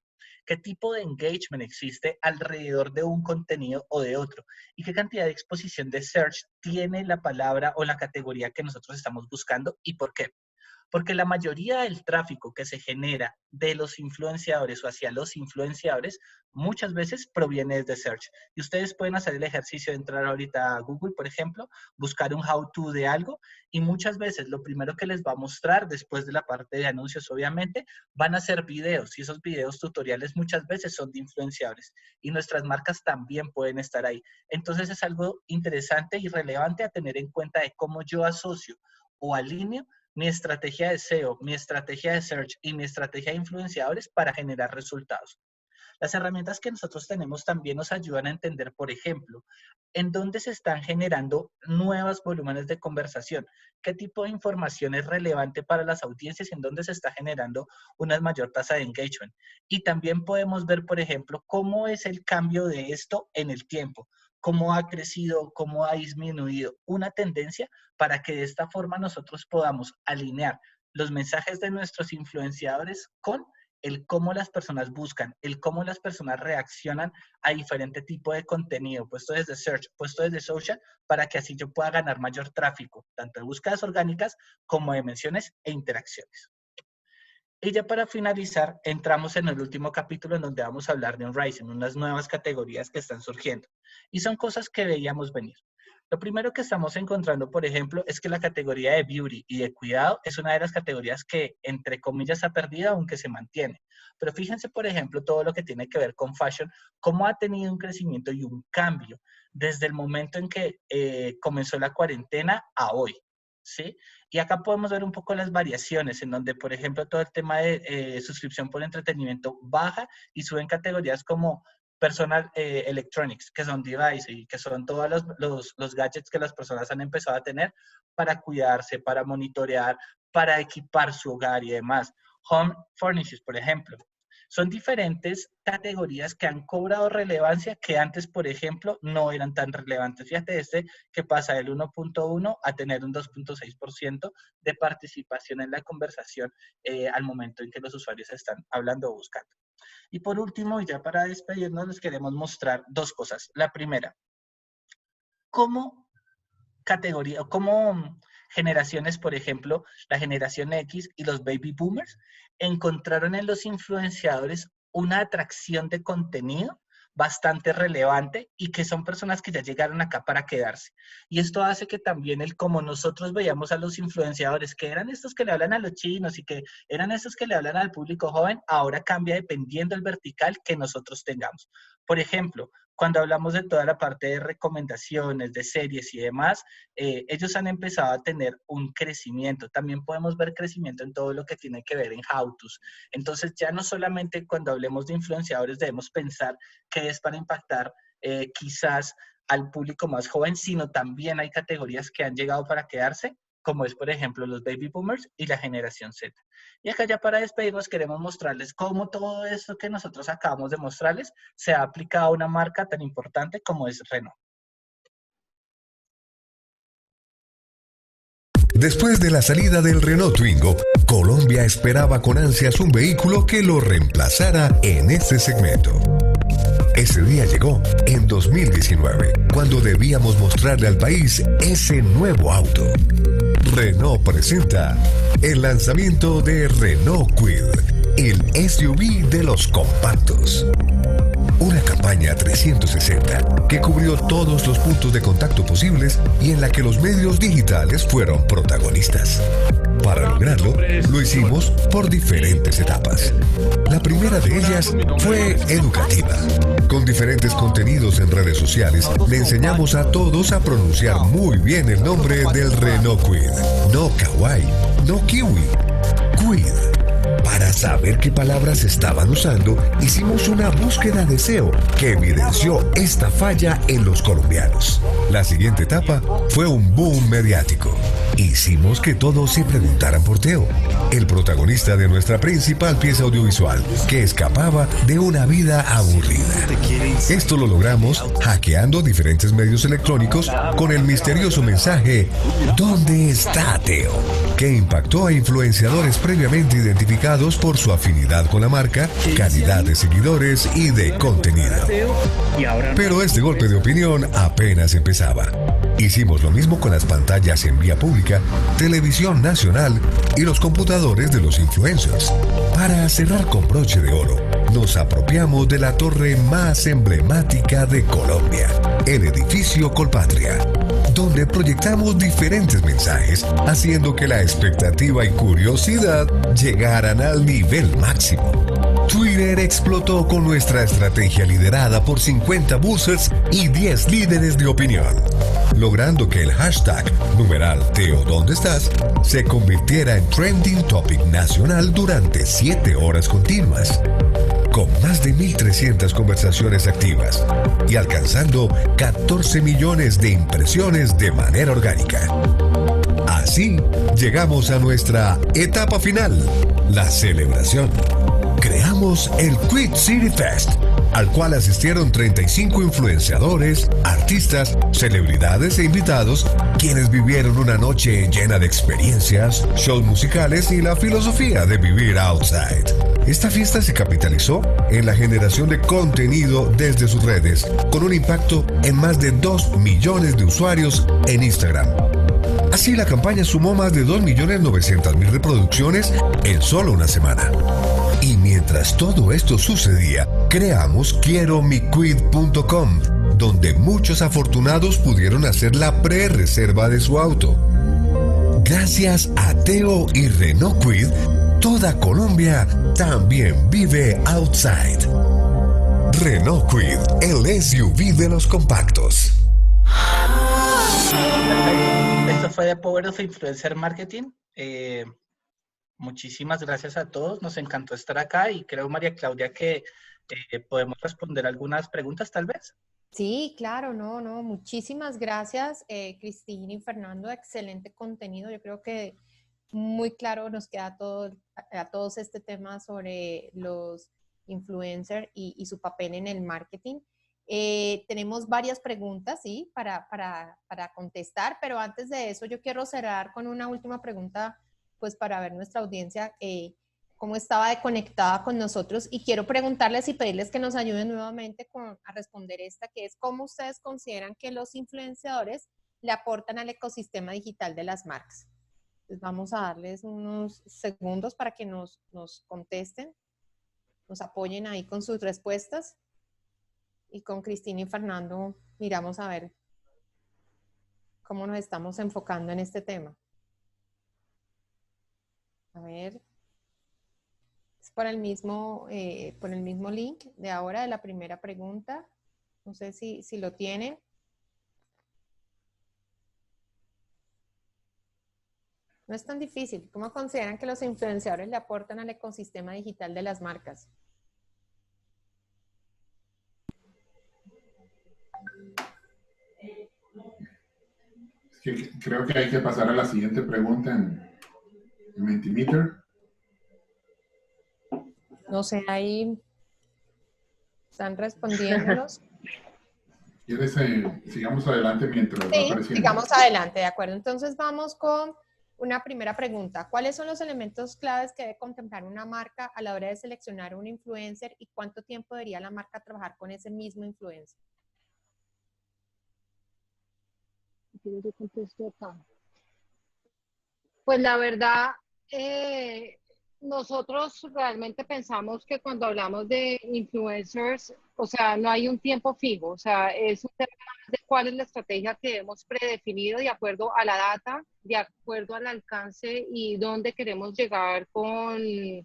qué tipo de engagement existe alrededor de un contenido o de otro y qué cantidad de exposición de search tiene la palabra o la categoría que nosotros estamos buscando y por qué. Porque la mayoría del tráfico que se genera de los influenciadores o hacia los influenciadores muchas veces proviene desde search. Y ustedes pueden hacer el ejercicio de entrar ahorita a Google, por ejemplo, buscar un how-to de algo y muchas veces lo primero que les va a mostrar después de la parte de anuncios, obviamente, van a ser videos y esos videos tutoriales muchas veces son de influenciadores y nuestras marcas también pueden estar ahí. Entonces es algo interesante y relevante a tener en cuenta de cómo yo asocio o alineo mi estrategia de SEO, mi estrategia de search y mi estrategia de influenciadores para generar resultados. Las herramientas que nosotros tenemos también nos ayudan a entender, por ejemplo, en dónde se están generando nuevos volúmenes de conversación, qué tipo de información es relevante para las audiencias y en dónde se está generando una mayor tasa de engagement. Y también podemos ver, por ejemplo, cómo es el cambio de esto en el tiempo, cómo ha crecido, cómo ha disminuido una tendencia para que de esta forma nosotros podamos alinear los mensajes de nuestros influenciadores con el cómo las personas buscan, el cómo las personas reaccionan a diferente tipo de contenido, puesto desde search, puesto desde social, para que así yo pueda ganar mayor tráfico, tanto de búsquedas orgánicas como de menciones e interacciones. Y ya para finalizar, entramos en el último capítulo en donde vamos a hablar de un Rising, unas nuevas categorías que están surgiendo. Y son cosas que veíamos venir. Lo primero que estamos encontrando, por ejemplo, es que la categoría de beauty y de cuidado es una de las categorías que, entre comillas, ha perdido, aunque se mantiene. Pero fíjense, por ejemplo, todo lo que tiene que ver con fashion, cómo ha tenido un crecimiento y un cambio desde el momento en que comenzó la cuarentena a hoy, ¿sí? Y acá podemos ver un poco las variaciones, en donde, por ejemplo, todo el tema de suscripción por entretenimiento baja y suben categorías como personal electronics, que son devices y que son todos los gadgets que las personas han empezado a tener para cuidarse, para monitorear, para equipar su hogar y demás. Home furnishings, por ejemplo. Son diferentes categorías que han cobrado relevancia que antes, por ejemplo, no eran tan relevantes. Fíjate que pasa del 1.1 a tener un 2.6% de participación en la conversación al momento en que los usuarios están hablando o buscando. Y por último, y ya para despedirnos, les queremos mostrar dos cosas. La primera, cómo generaciones, por ejemplo, la generación X y los baby boomers, encontraron en los influenciadores una atracción de contenido bastante relevante y que son personas que ya llegaron acá para quedarse. Y esto hace que también como nosotros veíamos a los influenciadores, que eran estos que le hablan a los chinos y que eran estos que le hablan al público joven, ahora cambia dependiendo del vertical que nosotros tengamos. Por ejemplo, cuando hablamos de toda la parte de recomendaciones, de series y demás, ellos han empezado a tener un crecimiento. También podemos ver crecimiento en todo lo que tiene que ver en how-tos. Entonces, ya no solamente cuando hablemos de influenciadores debemos pensar que es para impactar quizás al público más joven, sino también hay categorías que han llegado para quedarse, como es, por ejemplo, los baby boomers y la generación Z. Y acá ya para despedirnos queremos mostrarles cómo todo esto que nosotros acabamos de mostrarles se ha aplicado a una marca tan importante como es Renault. Después de la salida del Renault Twingo, Colombia esperaba con ansias un vehículo que lo reemplazara en este segmento. Ese día llegó en 2019, cuando debíamos mostrarle al país ese nuevo auto. Renault presenta el lanzamiento de Renault Kwid, el SUV de los compactos. Una campaña 360 que cubrió todos los puntos de contacto posibles y en la que los medios digitales fueron protagonistas. Para lograrlo, lo hicimos por diferentes etapas. La primera de ellas fue educativa. Con diferentes contenidos en redes sociales, le enseñamos a todos a pronunciar muy bien el nombre del Renault Kwid. No Kawaii, no Kiwi, Kwid. Para saber qué palabras estaban usando, hicimos una búsqueda de SEO que evidenció esta falla en los colombianos. La siguiente etapa fue un boom mediático. Hicimos que todos se preguntaran por Teo. el protagonista de nuestra principal pieza audiovisual, que escapaba de una vida aburrida. Esto lo logramos hackeando diferentes medios electrónicos con el misterioso mensaje ¿Dónde está Teo?, que impactó a influenciadores previamente identificados por su afinidad con la marca, calidad de seguidores y de contenido. Pero este golpe de opinión apenas empezaba. Hicimos lo mismo con las pantallas en vía pública, televisión nacional y los computadores de los influencers. Para cerrar con broche de oro, nos apropiamos de la torre más emblemática de Colombia, el edificio Colpatria, donde proyectamos diferentes mensajes, haciendo que la expectativa y curiosidad llegaran al nivel máximo. Twitter explotó con nuestra estrategia liderada por 50 buzzers y 10 líderes de opinión, logrando que el hashtag #Teo ¿Dónde estás? Se convirtiera en trending topic nacional durante 7 horas continuas, con más de 1.300 conversaciones activas y alcanzando 14 millones de impresiones de manera orgánica. Así llegamos a nuestra etapa final, la celebración. Creamos el Quid City Fest, al cual asistieron 35 influenciadores, artistas, celebridades e invitados, quienes vivieron una noche llena de experiencias, shows musicales y la filosofía de vivir outside. Esta fiesta se capitalizó en la generación de contenido desde sus redes, con un impacto en más de 2 millones de usuarios en Instagram. Así, la campaña sumó más de 2.900.000 reproducciones en solo una semana. Y mientras todo esto sucedía, creamos quieromiquid.com, donde muchos afortunados pudieron hacer la pre-reserva de su auto. Gracias a Teo y Renault Kwid, toda Colombia también vive outside. Renault Kwid, el SUV de los compactos. Esto fue The Power of Influencer Marketing. Muchísimas gracias a todos. Nos encantó estar acá y creo, María Claudia, que podemos responder algunas preguntas, tal vez. Sí, claro, no, muchísimas gracias, Cristina y Fernando, excelente contenido. Yo creo que muy claro nos queda a todos este tema sobre los influencers y su papel en el marketing. Tenemos varias preguntas, ¿sí? Para contestar, pero antes de eso yo quiero cerrar con una última pregunta, pues para ver nuestra audiencia cómo estaba conectada con nosotros, y quiero preguntarles y pedirles que nos ayuden nuevamente a responder esta, que es ¿cómo ustedes consideran que los influenciadores le aportan al ecosistema digital de las marcas? Entonces vamos a darles unos segundos para que nos contesten, nos apoyen ahí con sus respuestas, y con Cristina y Fernando miramos a ver cómo nos estamos enfocando en este tema. A ver, es por el mismo link de ahora, de la primera pregunta. No sé si lo tienen. No es tan difícil. ¿Cómo consideran que los influenciadores le aportan al ecosistema digital de las marcas? Es que creo que hay que pasar a la siguiente pregunta en Mentimeter. No sé, ahí están respondiéndolos. ¿Quieres sigamos adelante mientras va apareciendo? Sí, sigamos adelante, de acuerdo. Entonces vamos con una primera pregunta. ¿Cuáles son los elementos claves que debe contemplar una marca a la hora de seleccionar un influencer y cuánto tiempo debería la marca trabajar con ese mismo influencer? Yo contesto acá. Pues la verdad, nosotros realmente pensamos que cuando hablamos de influencers, o sea, no hay un tiempo fijo, o sea, es un tema de cuál es la estrategia que hemos predefinido de acuerdo a la data, de acuerdo al alcance y dónde queremos llegar con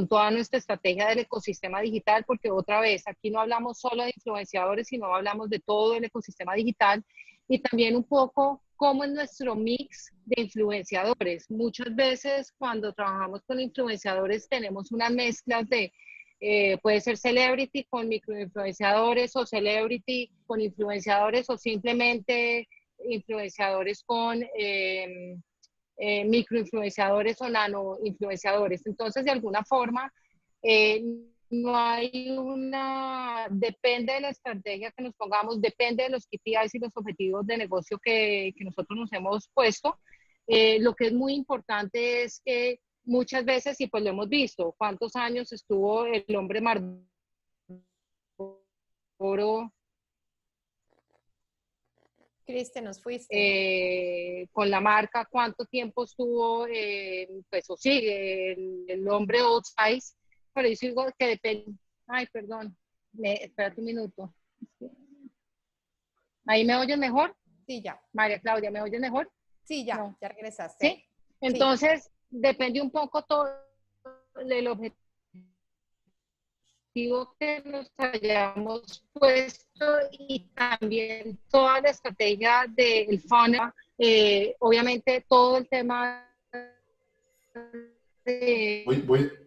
toda nuestra estrategia del ecosistema digital, porque otra vez, aquí no hablamos solo de influenciadores, sino hablamos de todo el ecosistema digital y también un poco cómo es nuestro mix de influenciadores. Muchas veces cuando trabajamos con influenciadores tenemos unas mezclas de, puede ser celebrity con microinfluenciadores o celebrity con influenciadores o simplemente influenciadores con microinfluenciadores o nanoinfluenciadores. Entonces, de alguna forma, no hay depende de la estrategia que nos pongamos, depende de los KPIs y los objetivos de negocio que nosotros nos hemos puesto. Lo que es muy importante es que muchas veces, y pues lo hemos visto, cuántos años estuvo el hombre Marlboro Cristian, nos fuiste. con la marca, cuánto tiempo estuvo, pues o sigue el hombre Old Spice, pero yo digo que depende. Ay, perdón, espérate un minuto. ¿Ahí me oyes mejor? Sí, ya. María Claudia, ¿me oyes mejor? Sí, ya, No. ya regresaste. Sí. Entonces, depende un poco todo del objetivo que nos hayamos puesto y también toda la estrategia del funnel, obviamente todo el tema de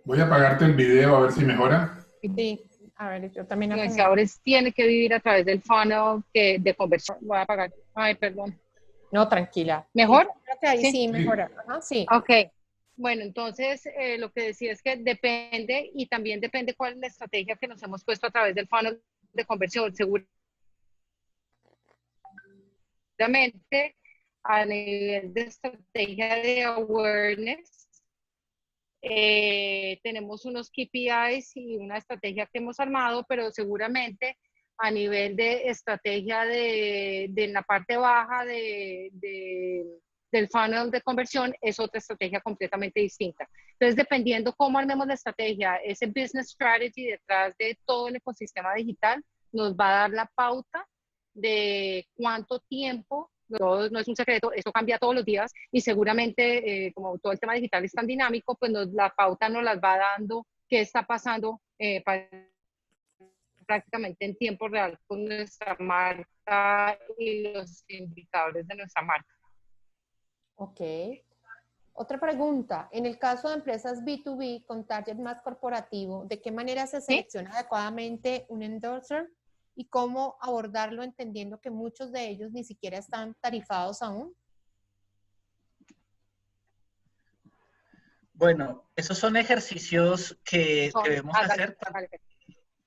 Voy a apagarte el video a ver si mejora. Sí, a ver, yo también apagué. influenciadores tiene que vivir a través del funnel de conversión. Voy a apagar. Ay, perdón. No, tranquila. ¿Mejor? Creo que ahí sí, mejora. Ajá, sí. Ok. Bueno, entonces lo que decía es que depende y también depende cuál es la estrategia que nos hemos puesto a través del funnel de conversión. Seguramente a nivel de estrategia de awareness, tenemos unos KPIs y una estrategia que hemos armado, pero seguramente a nivel de estrategia de la parte baja del funnel de conversión es otra estrategia completamente distinta. Entonces, dependiendo cómo armemos la estrategia, ese business strategy detrás de todo el ecosistema digital nos va a dar la pauta de cuánto tiempo, no es un secreto, eso cambia todos los días y seguramente como todo el tema digital es tan dinámico, pues la pauta nos las va dando qué está pasando prácticamente en tiempo real con nuestra marca y los indicadores de nuestra marca. Ok. Otra pregunta. En el caso de empresas B2B con target más corporativo, ¿de qué manera se selecciona adecuadamente un endorser y cómo abordarlo entendiendo que muchos de ellos ni siquiera están tarifados aún? Bueno, esos son ejercicios que debemos hacer.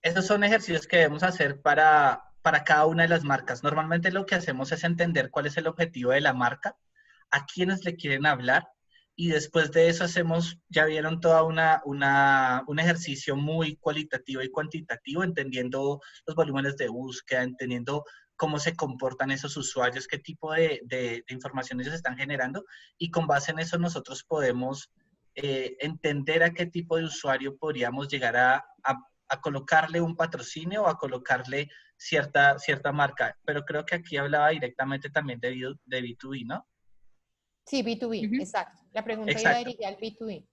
Esos son ejercicios que debemos hacer para cada una de las marcas. Normalmente lo que hacemos es entender cuál es el objetivo de la marca, a quiénes le quieren hablar, y después de eso ya vieron toda un ejercicio muy cualitativo y cuantitativo, entendiendo los volúmenes de búsqueda, entendiendo cómo se comportan esos usuarios, qué tipo de información ellos están generando, y con base en eso nosotros podemos entender a qué tipo de usuario podríamos llegar a colocarle un patrocinio o a colocarle cierta marca. Pero creo que aquí hablaba directamente también de B2B, ¿no? Sí, B2B, exacto. La pregunta iba dirigida al B2B.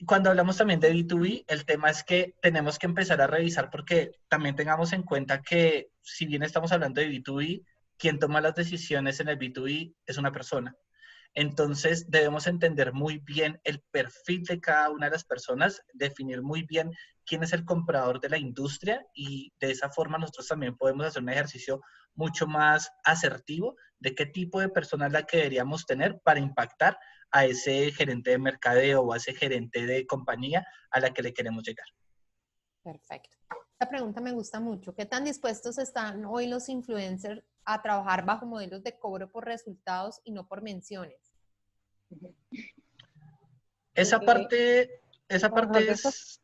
Cuando hablamos también de B2B, el tema es que tenemos que empezar a revisar porque también tengamos en cuenta que si bien estamos hablando de B2B, quien toma las decisiones en el B2B es una persona. Entonces, debemos entender muy bien el perfil de cada una de las personas, definir muy bien quién es el comprador de la industria y de esa forma nosotros también podemos hacer un ejercicio mucho más asertivo de qué tipo de persona es la que deberíamos tener para impactar a ese gerente de mercadeo o a ese gerente de compañía a la que le queremos llegar. Perfecto. Esta pregunta me gusta mucho. ¿Qué tan dispuestos están hoy los influencers a trabajar bajo modelos de cobro por resultados y no por menciones? Esa parte es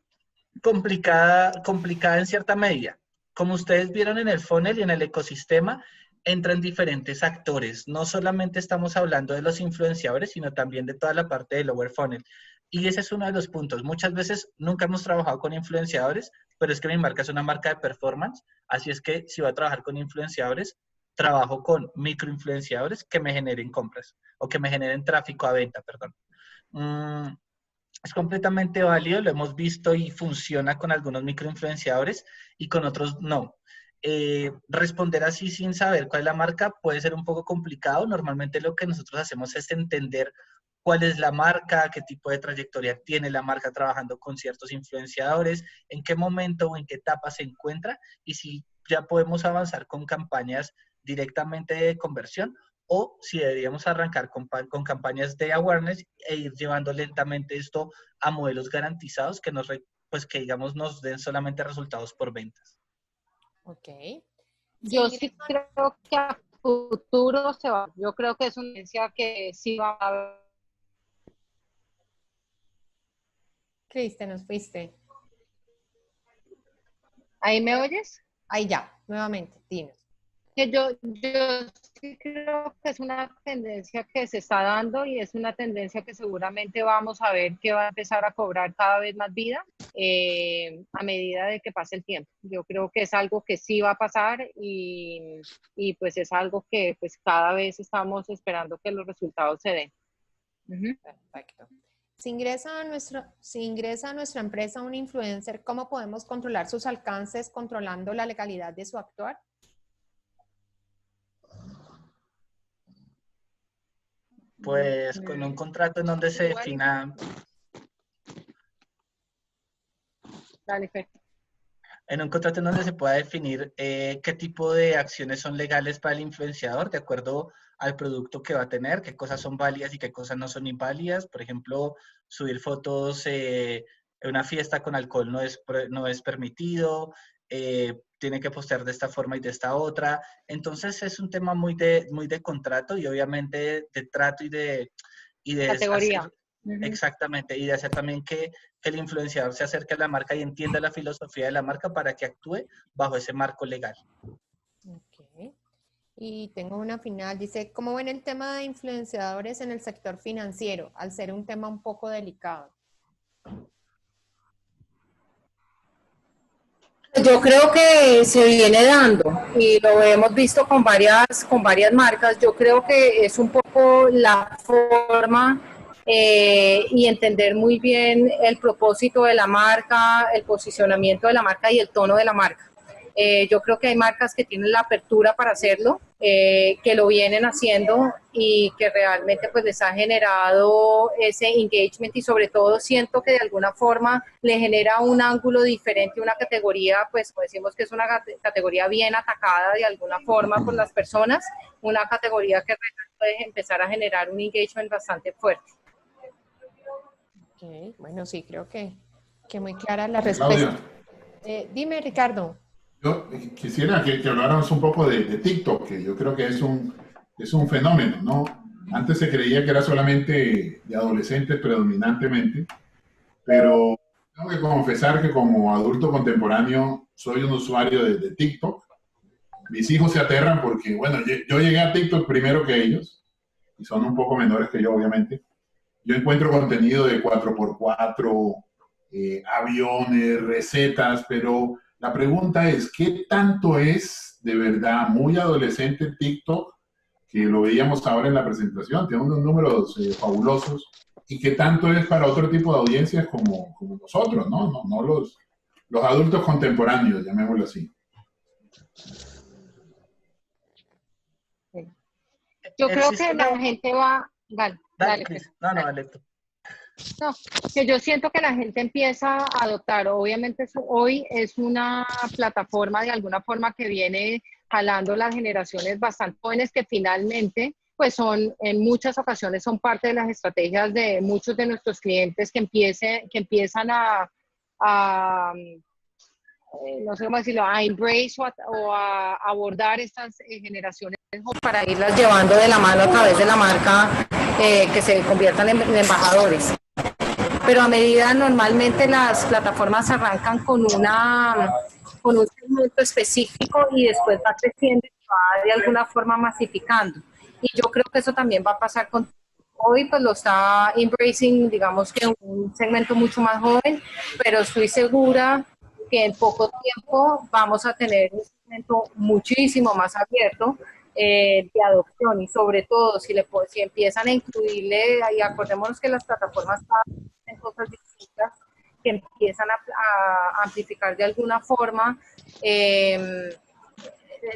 complicada en cierta medida. Como ustedes vieron en el funnel y en el ecosistema, entran diferentes actores. No solamente estamos hablando de los influenciadores, sino también de toda la parte del lower funnel. Y ese es uno de los puntos. Muchas veces nunca hemos trabajado con influenciadores, pero es que mi marca es una marca de performance. Así es que si voy a trabajar con influenciadores, trabajo con microinfluenciadores que me generen compras o que me generen tráfico a venta, perdón. Es completamente válido, lo hemos visto y funciona con algunos microinfluenciadores y con otros no. Responder así sin saber cuál es la marca puede ser un poco complicado. Normalmente lo que nosotros hacemos es entender cuál es la marca, qué tipo de trayectoria tiene la marca trabajando con ciertos influenciadores, en qué momento o en qué etapa se encuentra y si ya podemos avanzar con campañas directamente de conversión o si deberíamos arrancar con campañas de awareness e ir llevando lentamente esto a modelos garantizados que pues que digamos nos den solamente resultados por ventas. Ok. Yo sí creo que a futuro se va. Yo creo que es una tendencia que sí va a haber. Cristian, nos fuiste. ¿Ahí me oyes? Ahí ya, nuevamente, dinos. Que yo sí creo que es una tendencia que se está dando y es una tendencia que seguramente vamos a ver que va a empezar a cobrar cada vez más vida a medida de que pase el tiempo. Yo creo que es algo que sí va a pasar y pues es algo que pues cada vez estamos esperando que los resultados se den. Perfecto. Si ingresa a nuestra empresa un influencer, ¿cómo podemos controlar sus alcances controlando la legalidad de su actuar? Pues con un contrato en donde se defina... Dale, Fer. En un contrato en donde se pueda definir qué tipo de acciones son legales para el influenciador de acuerdo al producto que va a tener, qué cosas son válidas y qué cosas no son inválidas. Por ejemplo, subir fotos en una fiesta con alcohol no es permitido, tiene que postear de esta forma y de esta otra. Entonces es un tema muy de contrato y obviamente de trato y de categoría. Hacer, exactamente, y de hacer también que el influenciador se acerque a la marca y entienda la filosofía de la marca para que actúe bajo ese marco legal. Ok. Y tengo una final, dice, ¿cómo ven el tema de influenciadores en el sector financiero, al ser un tema un poco delicado? Yo creo que se viene dando y lo hemos visto con varias marcas. Yo creo que es un poco la forma y entender muy bien el propósito de la marca, el posicionamiento de la marca y el tono de la marca. Yo creo que hay marcas que tienen la apertura para hacerlo, que lo vienen haciendo y que realmente pues les ha generado ese engagement y sobre todo siento que de alguna forma le genera un ángulo diferente, una categoría, pues como decimos que es una categoría bien atacada de alguna forma por las personas, una categoría que puede empezar a generar un engagement bastante fuerte. Ok, bueno, sí, creo que muy clara la respuesta. Dime, Ricardo. Yo quisiera que habláramos un poco de TikTok, que yo creo que es un fenómeno, ¿no? Antes se creía que era solamente de adolescentes predominantemente, pero tengo que confesar que como adulto contemporáneo soy un usuario de TikTok. Mis hijos se aterran porque, bueno, yo llegué a TikTok primero que ellos, y son un poco menores que yo, obviamente. Yo encuentro contenido de 4x4, aviones, recetas, pero la pregunta es, ¿qué tanto es de verdad muy adolescente TikTok? Que lo veíamos ahora en la presentación, tiene unos números fabulosos. ¿Y qué tanto es para otro tipo de audiencias como nosotros, ¿no? No los adultos contemporáneos, llamémoslo así. Yo creo que la gente va... Dale, Cris. No, dale tú. No, que yo siento que la gente empieza a adoptar, obviamente hoy es una plataforma de alguna forma que viene jalando las generaciones bastante jóvenes que finalmente pues son, en muchas ocasiones son parte de las estrategias de muchos de nuestros clientes que empiezan a no sé cómo decirlo, a embrace o a abordar estas generaciones para irlas llevando de la mano a través de la marca que se conviertan en embajadores. Pero a medida normalmente las plataformas arrancan con un segmento específico y después va creciendo y va de alguna forma masificando. Y yo creo que eso también va a pasar con hoy, pues lo está embracing, digamos que un segmento mucho más joven, pero estoy segura que en poco tiempo vamos a tener un segmento muchísimo más abierto de adopción y sobre todo si empiezan a incluirle, y acordémonos que las plataformas hacen cosas distintas que empiezan a amplificar de alguna forma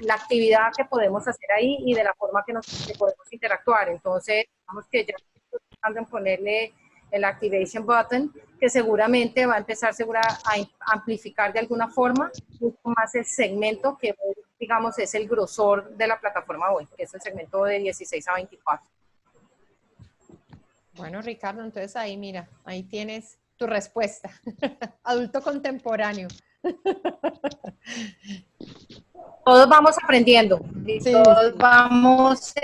la actividad que podemos hacer ahí y de la forma que podemos interactuar. Entonces, digamos que ya estoy tratando en ponerle el activation button, que seguramente va a empezar a amplificar de alguna forma mucho más el segmento que digamos, es el grosor de la plataforma hoy, que es el segmento de 16 a 24. Bueno, Ricardo, entonces ahí mira, ahí tienes tu respuesta. Adulto contemporáneo. Todos vamos aprendiendo, y Sí, todos sí. vamos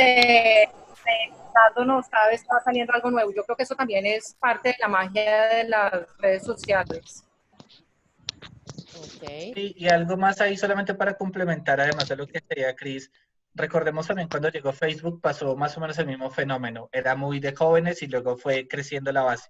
dándonos, cada vez va saliendo algo nuevo. Yo creo que eso también es parte de la magia de las redes sociales. Ok. Y algo más ahí solamente para complementar, además de lo que decía Cris, recordemos también cuando llegó Facebook pasó más o menos el mismo fenómeno, era muy de jóvenes y luego fue creciendo la base.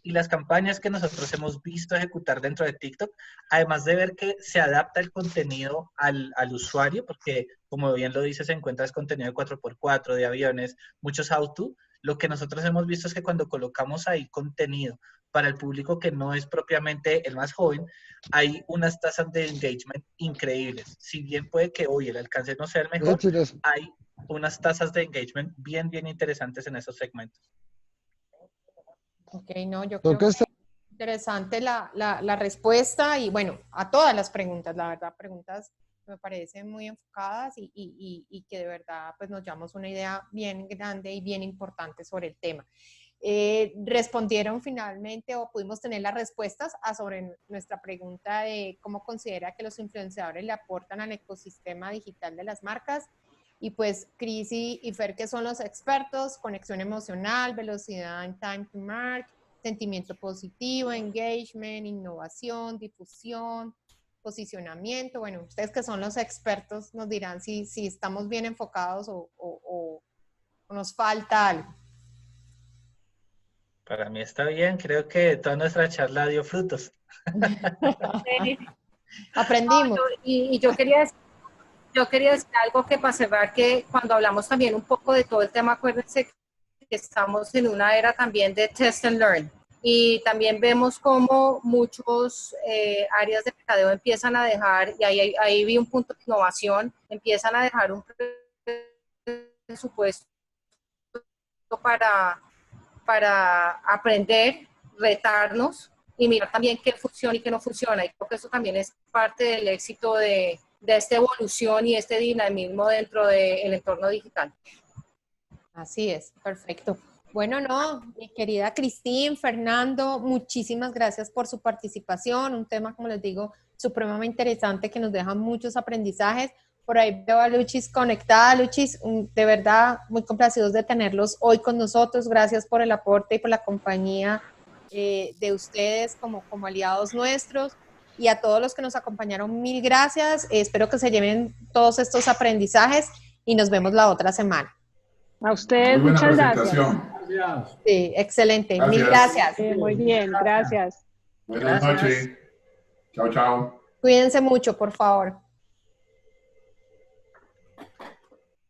Y las campañas que nosotros hemos visto ejecutar dentro de TikTok, además de ver que se adapta el contenido al usuario, porque como bien lo dices, encuentras contenido de 4x4, de aviones, muchos how-to, lo que nosotros hemos visto es que cuando colocamos ahí contenido para el público que no es propiamente el más joven, hay unas tasas de engagement increíbles. Si bien puede que hoy el alcance no sea el mejor, hay unas tasas de engagement bien, bien interesantes en esos segmentos. Ok, no, yo creo que es interesante la respuesta y bueno, a todas las preguntas, la verdad, preguntas me parecen muy enfocadas y que de verdad pues nos llevamos una idea bien grande y bien importante sobre el tema. Respondieron finalmente o pudimos tener las respuestas sobre nuestra pregunta de cómo considera que los influenciadores le aportan al ecosistema digital de las marcas. Y pues Cris y Fer, que son los expertos, conexión emocional, velocidad en time to mark, sentimiento positivo, engagement, innovación, difusión, posicionamiento. Bueno, ustedes que son los expertos nos dirán si estamos bien enfocados o nos falta algo. Para mí está bien, creo que toda nuestra charla dio frutos. Aprendimos. Y yo quería decir algo que para cerrar, que cuando hablamos también un poco de todo el tema, acuérdense que estamos en una era también de test and learn. Y también vemos cómo muchos áreas de mercadeo empiezan a dejar, y ahí vi un punto de innovación, empiezan a dejar un presupuesto para aprender, retarnos y mirar también qué funciona y qué no funciona. Y creo que eso también es parte del éxito de esta evolución y este dinamismo dentro del entorno digital. Así es, perfecto. Bueno, no, mi querida Cristín, Fernando, muchísimas gracias por su participación. Un tema, como les digo, supremamente interesante que nos deja muchos aprendizajes. Por ahí veo a Luchis conectada. Luchis, de verdad, muy complacidos de tenerlos hoy con nosotros. Gracias por el aporte y por la compañía de ustedes como aliados nuestros. Y a todos los que nos acompañaron, mil gracias. Espero que se lleven todos estos aprendizajes y nos vemos la otra semana. A ustedes, Muy buena muchas gracias. presentación. Sí, excelente. Gracias. Mil gracias. Muy bien, gracias. Buenas noches. Chao, chao. Cuídense mucho, por favor.